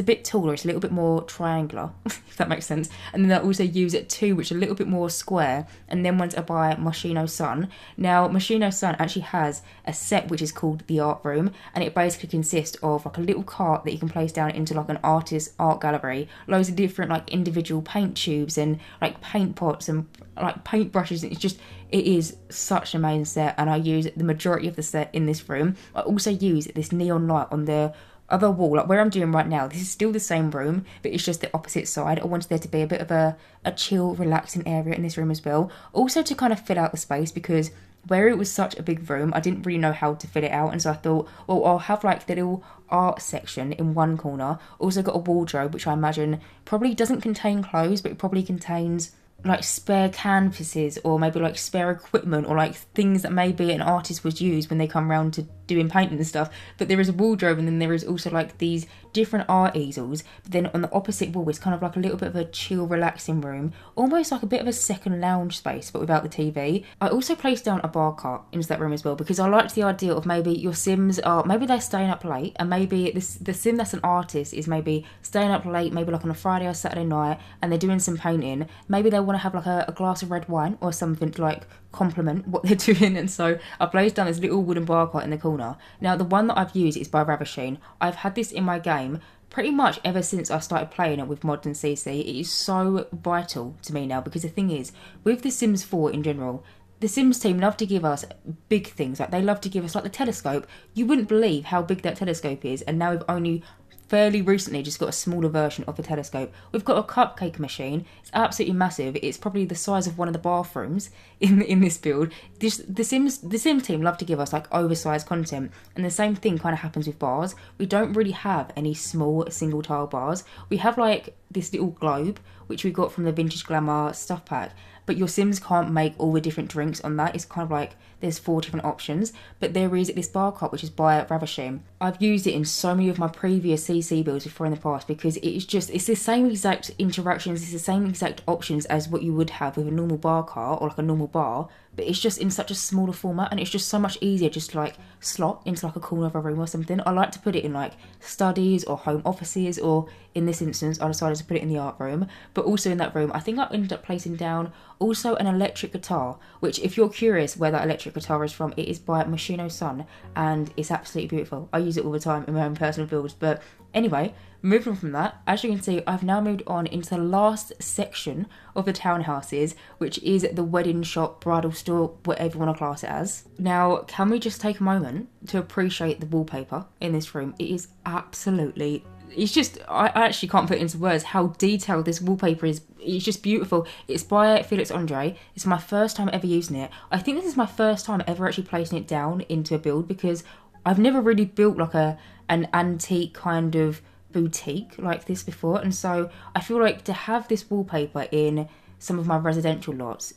bit taller, it's a little bit more triangular, if that makes sense. And then I also use it two, which are a little bit more square, and then ones are by Moschino Sun. Now, Moschino Sun actually has a set which is called the art room, and it basically consists of like a little cart that you can place down into like an artist's art gallery, loads of different like individual paint tubes and like paint pots and like paint brushes. It is such an amazing set, and I use the majority of the set in this room. I also use this neon light on the other wall, like where I'm doing right now. This is still the same room, but it's just the opposite side. I wanted there to be a bit of a chill, relaxing area in this room as well. Also to kind of fill out the space, because where it was such a big room, I didn't really know how to fit it out. And so I thought, well, I'll have like the little art section in one corner. Also got a wardrobe, which I imagine probably doesn't contain clothes, but it probably contains like spare canvases or maybe like spare equipment or like things that maybe an artist would use when they come around to doing painting and stuff. But there is a wardrobe, and then there is also like these different art easels. But then on the opposite wall, it's kind of like a little bit of a chill, relaxing room, almost like a bit of a second lounge space, but without the TV. I also placed down a bar cart into that room as well, because I liked the idea of maybe your Sims are, maybe they're staying up late, and maybe the Sim that's an artist is maybe staying up late, maybe like on a Friday or Saturday night, and they're doing some painting. Maybe they want to have like a glass of red wine or something to like complement what they're doing, and so I placed down this little wooden bar cart in the corner. Now the one that I've used is by Ravishing. I've had this in my game pretty much ever since I started playing it with mods and CC. It is so vital to me now, because the thing is, with The Sims 4 in general, the Sims team love to give us big things. Like they love to give us like the telescope. You wouldn't believe how big that telescope is, and now we've only fairly recently just got a smaller version of the telescope. We've got a cupcake machine. It's absolutely massive. It's probably the size of one of the bathrooms in this build. The Sims team love to give us like oversized content, and the same thing kind of happens with bars. We don't really have any small single tile bars. We have like this little globe which we got from the Vintage Glamour stuff pack, but your Sims can't make all the different drinks on that. It's kind of like there's 4 different options, but there is this bar cart which is by Ravishing. I've used it in so many of my previous CC builds before in the past, because it's the same exact interactions, it's the same exact options as what you would have with a normal bar cart or like a normal bar, but it's just in such a smaller format, and it's just so much easier just to like slot into like a corner of a room or something. I like to put it in like studies or home offices, or in this instance I decided to put it in the art room. But also in that room I think I ended up placing down also an electric guitar, which if you're curious where that electric guitar is from, it is by Machino Sun, and it's absolutely beautiful. I use it all the time in my own personal builds. But anyway, moving from that, as you can see, I've now moved on into the last section of the townhouses, which is the wedding shop, bridal store, whatever you want to class it as. Now, can we just take a moment to appreciate the wallpaper in this room? It is absolutely, it's just, I actually can't put it into words how detailed this wallpaper is. It's just beautiful. It's by Felix Andre. It's my first time ever using it. I think this is my first time ever actually placing it down into a build, because I've never really built like an antique kind of boutique like this before, and so I feel like to have this wallpaper in some of my residential lots,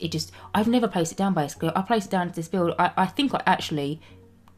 I've never placed it down. Basically I placed it down to this build. I think I actually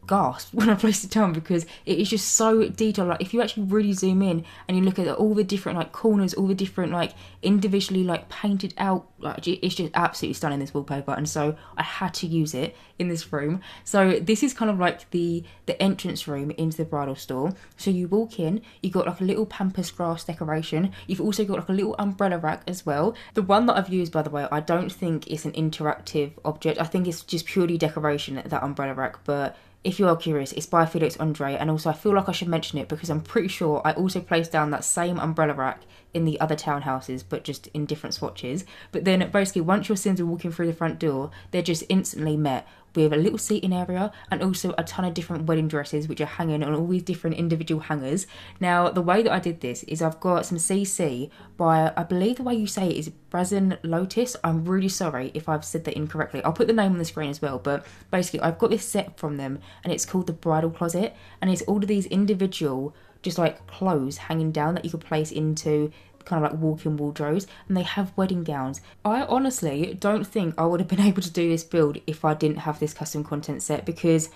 gasped when I placed it down, because it is just so detailed. Like if you actually really zoom in and you look at all the different like corners, all the different like individually like painted out, like it's just absolutely stunning, this wallpaper, and so I had to use it in this room. So this is kind of like the entrance room into the bridal store. So you walk in, you got like a little pampas grass decoration. You've also got like a little umbrella rack as well. The one that I've used, by the way, I don't think it's an interactive object. I think it's just purely decoration, that umbrella rack, but if you are curious, it's by Felix Andre, and also I feel like I should mention it because I'm pretty sure I also placed down that same umbrella rack in the other townhouses, but just in different swatches. But then basically once your Sims are walking through the front door, they're just instantly met with a little seating area and also a ton of different wedding dresses which are hanging on all these different individual hangers. Now the way that I did this is I've got some CC by, I believe the way you say it is Brazen Lotus. I'm really sorry if I've said that incorrectly. I'll put the name on the screen as well, but basically I've got this set from them and it's called the Bridal Closet, and it's all of these individual just like clothes hanging down that you could place into kind of like walk-in wardrobes, and they have wedding gowns. I honestly don't think I would have been able to do this build if I didn't have this custom content set, because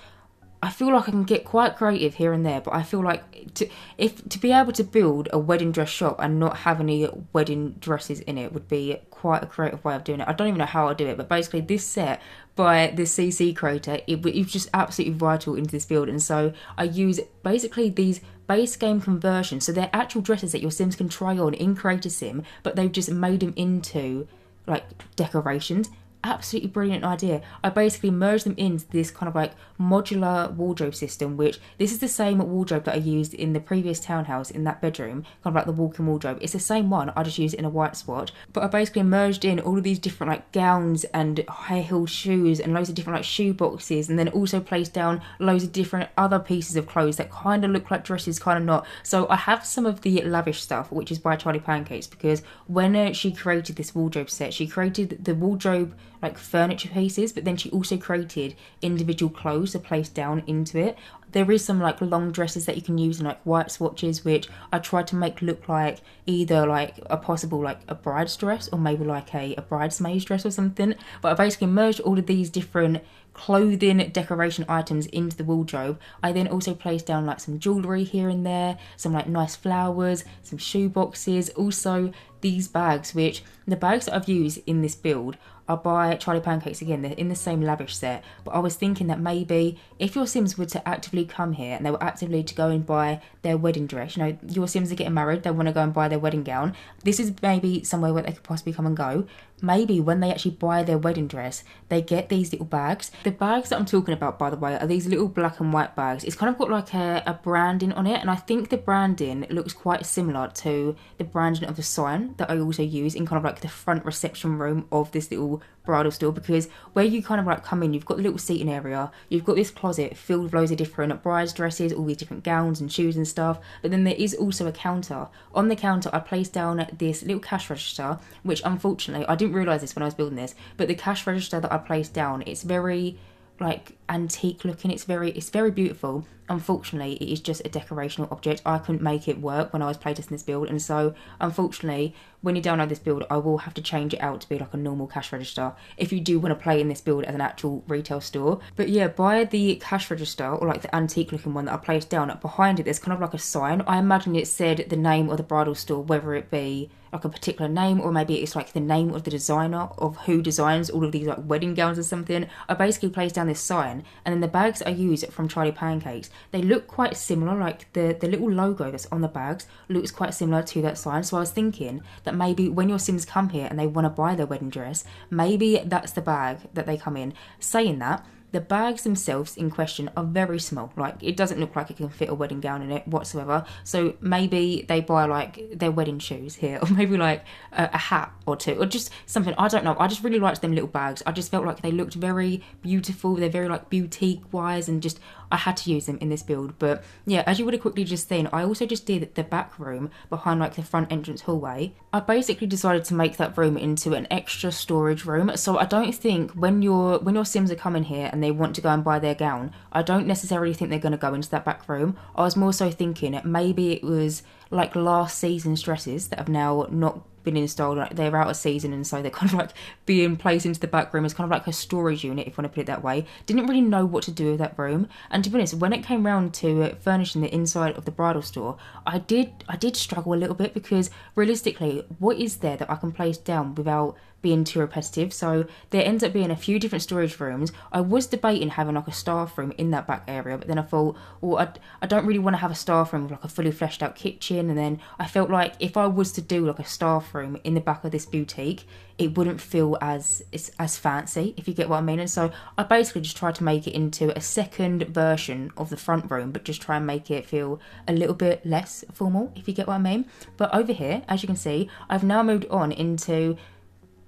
I feel like I can get quite creative here and there, but I feel like to be able to build a wedding dress shop and not have any wedding dresses in it would be quite a creative way of doing it. I don't even know how I'll do it, but basically this set by this CC creator, it was just absolutely vital into this build, and so I use basically these base game conversions, so they're actual dresses that your Sims can try on in Creator Sim, but they've just made them into like decorations. Absolutely brilliant idea. I basically merged them into this kind of like modular wardrobe system, which this is the same wardrobe that I used in the previous townhouse in that bedroom, kind of like the walk-in wardrobe. It's the same one, I just used it in a white swatch, but I basically merged in all of these different like gowns and high-heeled shoes and loads of different like shoe boxes, and then also placed down loads of different other pieces of clothes that kind of look like dresses, kind of not. So I have some of the lavish stuff, which is by Charlie Pancakes, because when she created this wardrobe set, she created the wardrobe like furniture pieces, but then she also created individual clothes to place down into it. There is some like long dresses that you can use in like white swatches, which I tried to make look like either like a possible like a bride's dress or maybe like a bridesmaid's dress or something. But I basically merged all of these different clothing decoration items into the wardrobe. I then also placed down like some jewellery here and there, some like nice flowers, some shoe boxes, also these bags, which the bags that I've used in this build are by Charlie Pancakes. Again, they're in the same lavish set, but I was thinking that maybe if your Sims were to actively come here and they were actively to go and buy their wedding dress, you know, your Sims are getting married, they want to go and buy their wedding gown, this is maybe somewhere where they could possibly come and go. Maybe when they actually buy their wedding dress, they get these little bags. The bags that I'm talking about, by the way, are these little black and white bags. It's kind of got like a branding on it, and I think the branding looks quite similar to the branding of the sign that I also use in kind of like the front reception room of this little bridal store, because where you kind of like come in, you've got the little seating area, you've got this closet filled with loads of different brides dresses, all these different gowns and shoes and stuff, but then there is also a counter. On the counter I placed down this little cash register, which unfortunately I didn't realise this when I was building this, but the cash register that I placed down, it's very like antique looking, it's very beautiful. Unfortunately, it is just a decorational object. I couldn't make it work when I was playtesting this build, and so unfortunately when you download this build I will have to change it out to be like a normal cash register if you do want to play in this build as an actual retail store. But yeah, by the cash register, or like the antique looking one that I placed down, behind it there's kind of like a sign. I imagine it said the name of the bridal store, whether it be like a particular name or maybe it's like the name of the designer of who designs all of these like wedding gowns or something. I basically placed down this sign, and then the bags I use from Charlie Pancakes, they look quite similar, like the little logo that's on the bags looks quite similar to that sign. So I was thinking that maybe when your Sims come here and they want to buy their wedding dress, maybe that's the bag that they come in. Saying that, the bags themselves in question are very small. Like, it doesn't look like it can fit a wedding gown in it whatsoever. So maybe they buy like their wedding shoes here, or maybe like a hat or two, or just something. I don't know. I just really liked them little bags. I just felt like they looked very beautiful. They're very like boutique wise, and just I had to use them in this build. But yeah, as you would have quickly just seen, I also just did the back room behind like the front entrance hallway. I basically decided to make that room into an extra storage room. So I don't think when your Sims are coming here and they want to go and buy their gown, I don't necessarily think they're going to go into that back room. I was more so thinking maybe it was like last season's dresses that have now not been installed, like they're out of season, and so they're kind of like being placed into the back room as kind of like a storage unit, if you want to put it that way. Didn't really know what to do with that room, and to be honest, when it came round to furnishing the inside of the bridal store, I did struggle a little bit, because realistically, what is there that I can place down without being too repetitive? So there ends up being a few different storage rooms. I was debating having like a staff room in that back area, but then I thought, well, I don't really want to have a staff room with like a fully fleshed out kitchen, and then I felt like if I was to do like a staff room in the back of this boutique, it wouldn't feel as fancy, if you get what I mean. And so I basically just tried to make it into a second version of the front room, but just try and make it feel a little bit less formal, if you get what I mean. But over here, as you can see, I've now moved on into,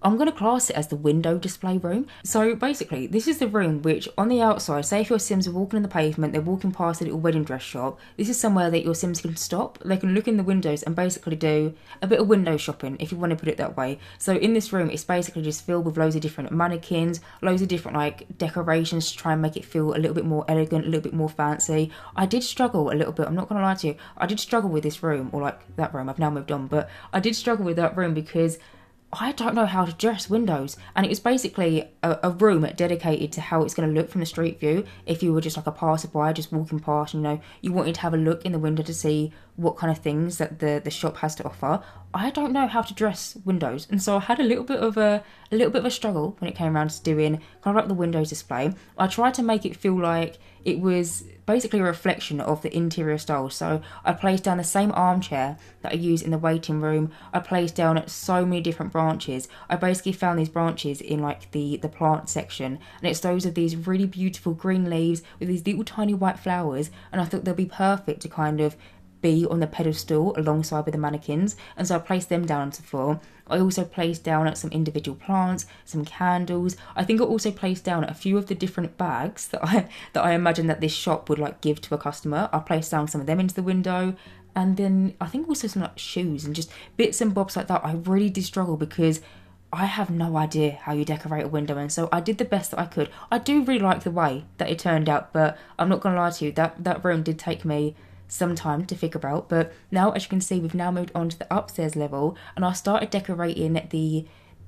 I'm going to class it as the window display room. So basically, this is the room which on the outside, say if your Sims are walking on the pavement, they're walking past a little wedding dress shop, this is somewhere that your Sims can stop. They can look in the windows and basically do a bit of window shopping, if you want to put it that way. So in this room, it's basically just filled with loads of different mannequins, loads of different like decorations to try and make it feel a little bit more elegant, a little bit more fancy. I did struggle a little bit, I'm not going to lie to you. I did struggle with this room, or like that room, I've now moved on, but I did struggle with that room because I don't know how to dress windows, and it was basically a room dedicated to how it's going to look from the street view. If you were just like a passerby just walking past, you know, you wanted to have a look in the window to see what kind of things that the shop has to offer. I don't know how to dress windows, and so I had a little bit of a struggle when it came around to doing kind of like the windows display. I tried to make it feel like it was basically a reflection of the interior style. So I placed down the same armchair that I use in the waiting room. I placed down so many different branches. I basically found these branches in like the plant section, and it's those of these really beautiful green leaves with these little tiny white flowers, and I thought they'll be perfect to kind of be on the pedestal alongside with the mannequins, and so I placed them down onto the floor. I also placed down some individual plants, some candles. I think I also placed down a few of the different bags that I imagine that this shop would like give to a customer. I placed down some of them into the window, and then I think also some like shoes and just bits and bobs like that. I really did struggle because I have no idea how you decorate a window, and so I did the best that I could. I do really like the way that it turned out, but I'm not gonna lie to you, that room did take me some time to figure out. But now, as you can see, we've now moved on to the upstairs level, and I started decorating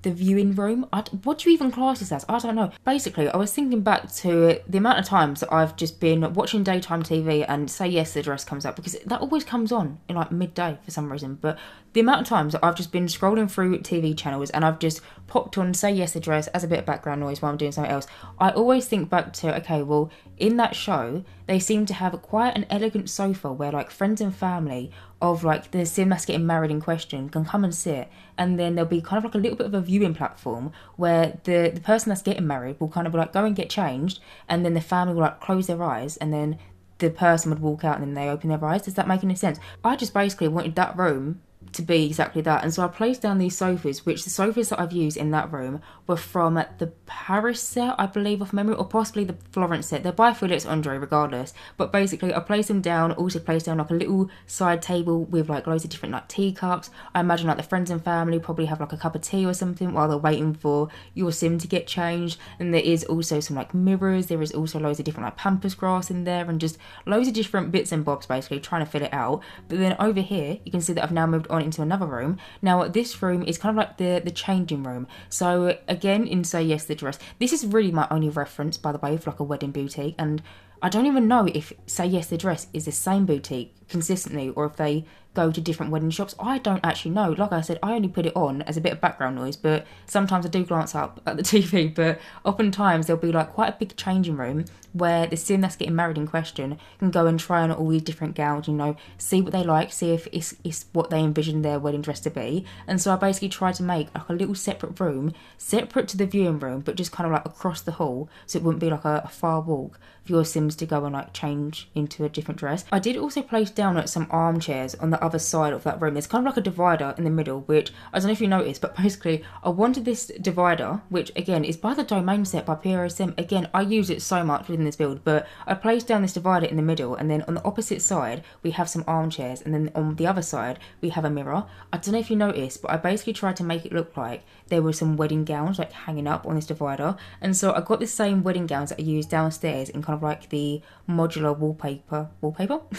the viewing room. What do you even class this as? I don't know. Basically, I was thinking back to the amount of times that I've just been watching daytime TV and Say Yes to the Dress comes up, because that always comes on in like midday for some reason. But the amount of times that I've just been scrolling through TV channels and I've just popped on Say Yes to the Dress as a bit of background noise while I'm doing something else, I always think back to, okay, well, in that show, they seem to have quite an elegant sofa where like friends and family of like the sim that's getting married in question can come and sit, and then there'll be kind of like a little bit of a viewing platform where the person that's getting married will kind of like go and get changed, and then the family will like close their eyes, and then the person would walk out and then they open their eyes. Does that make any sense? I just basically wanted that room to be exactly that, and so I placed down these sofas, which the sofas that I've used in that room were from the Paris set, I believe, off memory, or possibly the Florence set. They're by Felix Andre regardless, but basically I placed them down. Also placed down like a little side table with like loads of different like teacups. I imagine like the friends and family probably have like a cup of tea or something while they're waiting for your sim to get changed. And there is also some like mirrors, there is also loads of different like pampas grass in there, and just loads of different bits and bobs basically trying to fill it out. But then over here you can see that I've now moved on into another room. Now this room is kind of like the changing room. So again, in Say Yes to the Dress, this is really my only reference, by the way, for like a wedding boutique, and I don't even know if Say Yes to the Dress is the same boutique consistently or if they go to different wedding shops. I don't actually know. Like I said, I only put it on as a bit of background noise, but sometimes I do glance up at the TV. But oftentimes there'll be like quite a big changing room where the sim that's getting married in question can go and try on all these different gowns, you know, see what they like, see if it's what they envision their wedding dress to be. And so I basically tried to make like a little separate room, separate to the viewing room, but just kind of like across the hall, so it wouldn't be like a far walk for your sims to go and like change into a different dress. I did also place down like some armchairs on the other side of that room. There's kind of like a divider in the middle, which I don't know if you noticed, but basically I wanted this divider, which again is by the Domain set by PRSM. Again, I use it so much within this build, but I placed down this divider in the middle, and then on the opposite side we have some armchairs, and then on the other side we have a mirror. I don't know if you noticed, but I basically tried to make it look like there were some wedding gowns like hanging up on this divider, and so I got the same wedding gowns that I used downstairs in kind of like the modular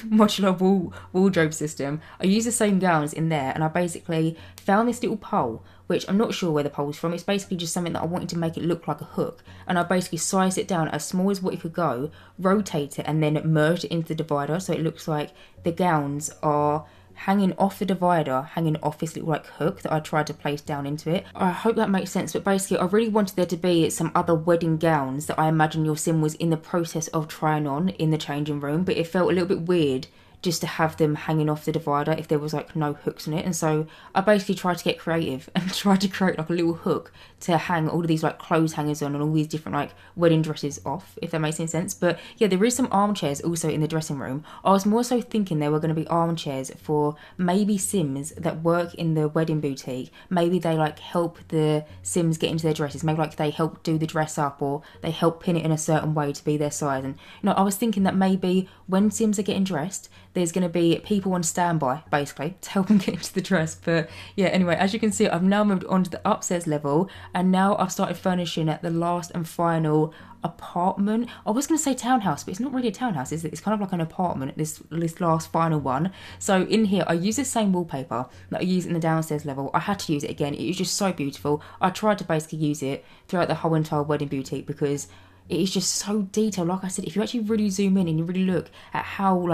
modular wardrobe system. I used the same gowns in there, and I basically found this little pole, which I'm not sure where the pole's from. It's basically just something that I wanted to make it look like a hook, and I basically sized it down as small as what it could go, rotate it, and then merged it into the divider, so it looks like the gowns are hanging off the divider, hanging off this little like hook that I tried to place down into it. I hope that makes sense, but basically I really wanted there to be some other wedding gowns that I imagine your sim was in the process of trying on in the changing room, but it felt a little bit weird just to have them hanging off the divider if there was like no hooks in it. And so I basically tried to get creative and tried to create like a little hook to hang all of these like clothes hangers on and all these different like wedding dresses off, if that makes any sense. But yeah, there is some armchairs also in the dressing room. I was more so thinking there were going to be armchairs for maybe sims that work in the wedding boutique. Maybe they like help the sims get into their dresses, maybe like they help do the dress up, or they help pin it in a certain way to be their size. And you know, I was thinking that maybe when sims are getting dressed, there's going to be people on standby basically to help them get into the dress. But yeah, anyway, as you can see, I've now moved on to the upstairs level, and now I've started furnishing at the last and final apartment. I was going to say townhouse, but it's not really a townhouse, is it? It's kind of like an apartment, this last final one. So in here I use the same wallpaper that I use in the downstairs level. I had to use it again. It is just so beautiful. I tried to basically use it throughout the whole entire wedding boutique because it is just so detailed. Like I said, if you actually really zoom in and you really look at how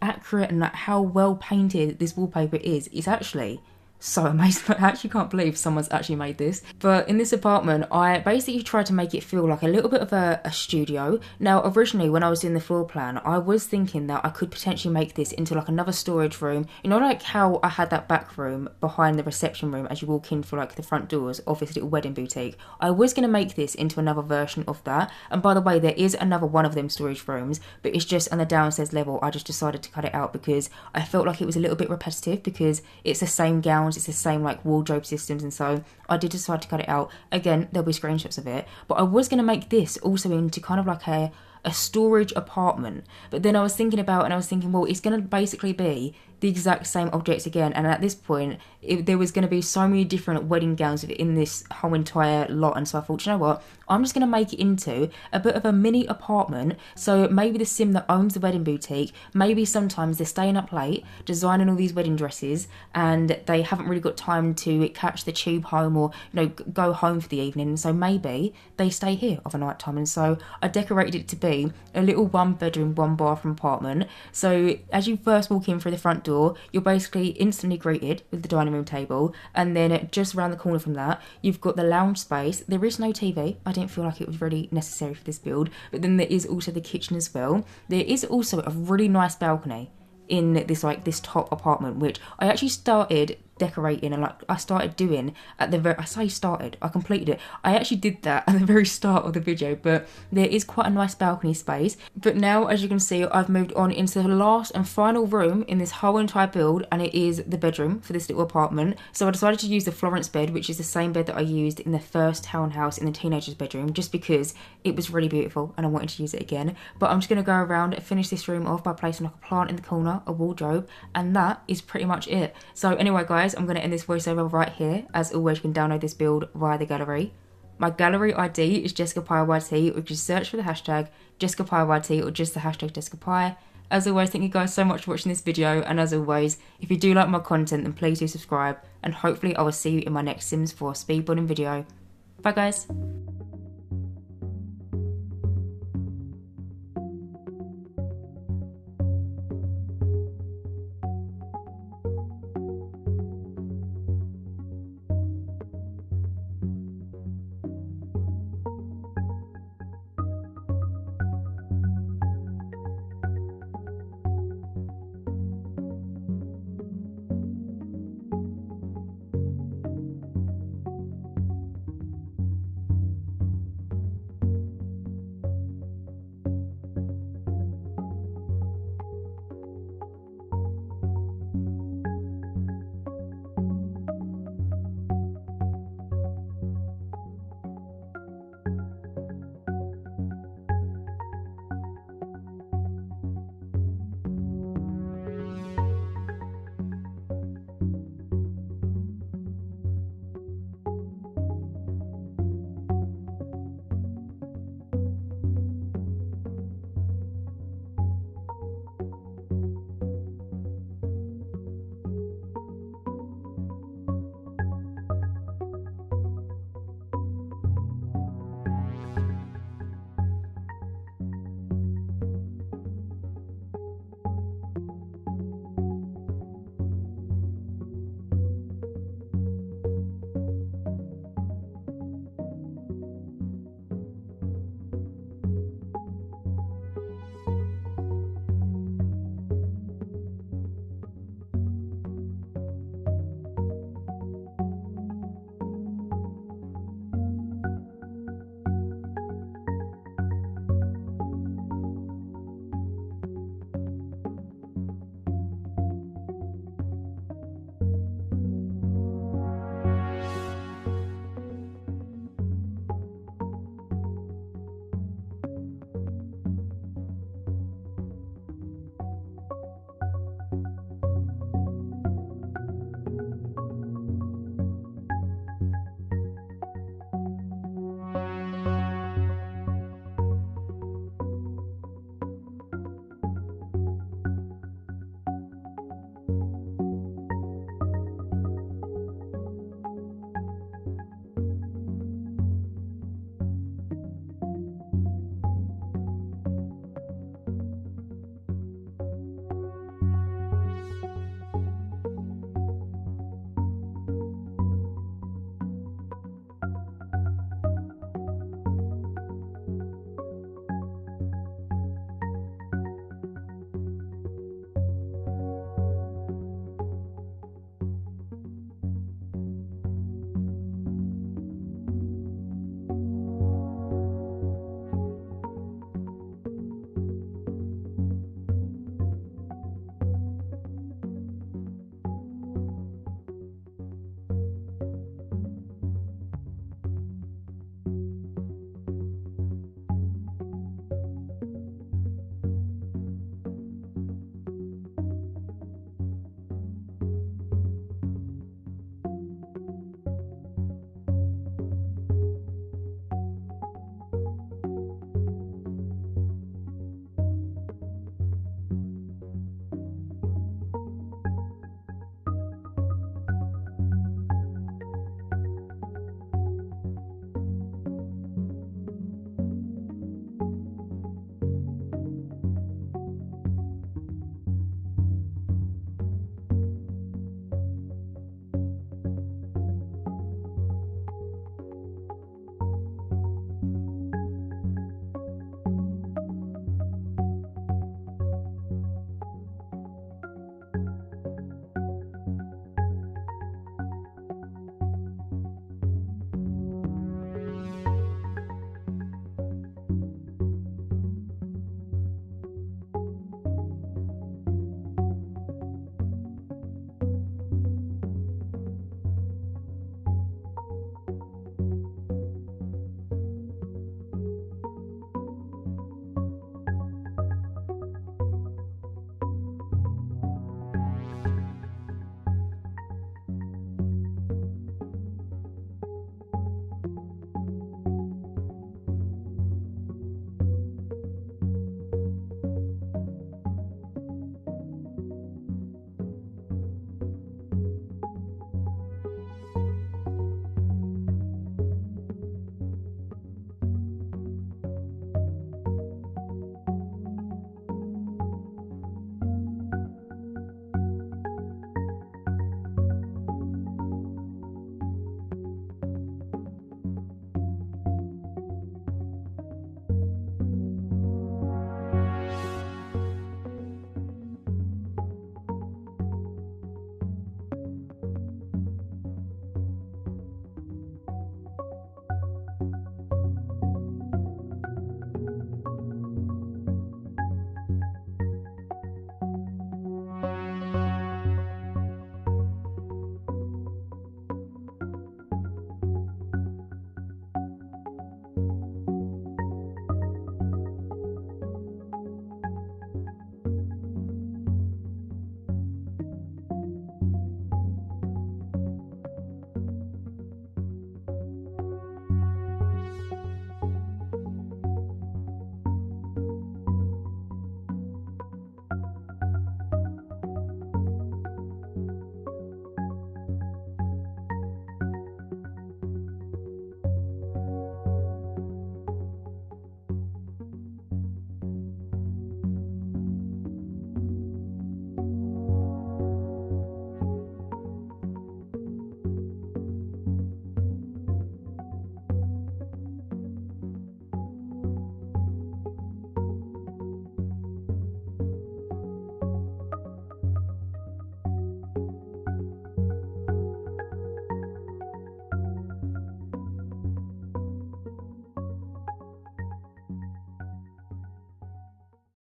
accurate and like how well painted this wallpaper is, it's actually so amazing. I actually can't believe someone's actually made this. But in this apartment, I basically tried to make it feel like a little bit of a studio. Now, originally, when I was doing the floor plan, I was thinking that I could potentially make this into like another storage room. You know, like how I had that back room behind the reception room as you walk in for like the front doors of this little wedding boutique. I was going to make this into another version of that. And by the way, there is another one of them storage rooms, but it's just on the downstairs level. I just decided to cut it out because I felt like it was a little bit repetitive, because it's the same gowns, it's the same like wardrobe systems, and so I did decide to cut it out. Again, there'll be screenshots of it, but I was going to make this also into kind of like a a storage apartment. But then I was thinking about it and I was thinking, well, it's going to basically be the exact same objects again, and at this point there was going to be so many different wedding gowns in this whole entire lot. And so I thought, you know what, I'm just going to make it into a bit of a mini apartment. So maybe the sim that owns the wedding boutique, maybe sometimes they're staying up late designing all these wedding dresses and they haven't really got time to catch the tube home or, you know, go home for the evening, so maybe they stay here of a night time. And so I decorated it to be a little 1-bedroom 1-bathroom apartment. So as you first walk in through the front door, you're basically instantly greeted with the dining room table, and then just around the corner from that you've got the lounge space. There is no TV. I didn't feel like it was really necessary for this build, but then there is also the kitchen as well. There is also a really nice balcony in this top apartment, which I actually started decorating and I started doing at the very, I completed it. I actually did that at the very start of the video, but there is quite a nice balcony space. But now, as you can see, I've moved on into the last and final room in this whole entire build, and it is the bedroom for this little apartment. So I decided to use the Florence bed, which is the same bed that I used in the first townhouse in the teenager's bedroom, just because it was really beautiful and I wanted to use it again. But I'm just going to go around and finish this room off by placing like a plant in the corner, a wardrobe, and that is pretty much it. So anyway guys, I'm going to end this voiceover right here. As always, you can download this build via the gallery. My gallery ID is Jessica Pie YT, or just search for the hashtag Jessica Pie YT or just the hashtag Jessica Pie. As always, thank you guys so much for watching this video, and as always, if you do like my content, then please do subscribe, and hopefully I will see you in my next Sims 4 speedbuilding video. Bye guys.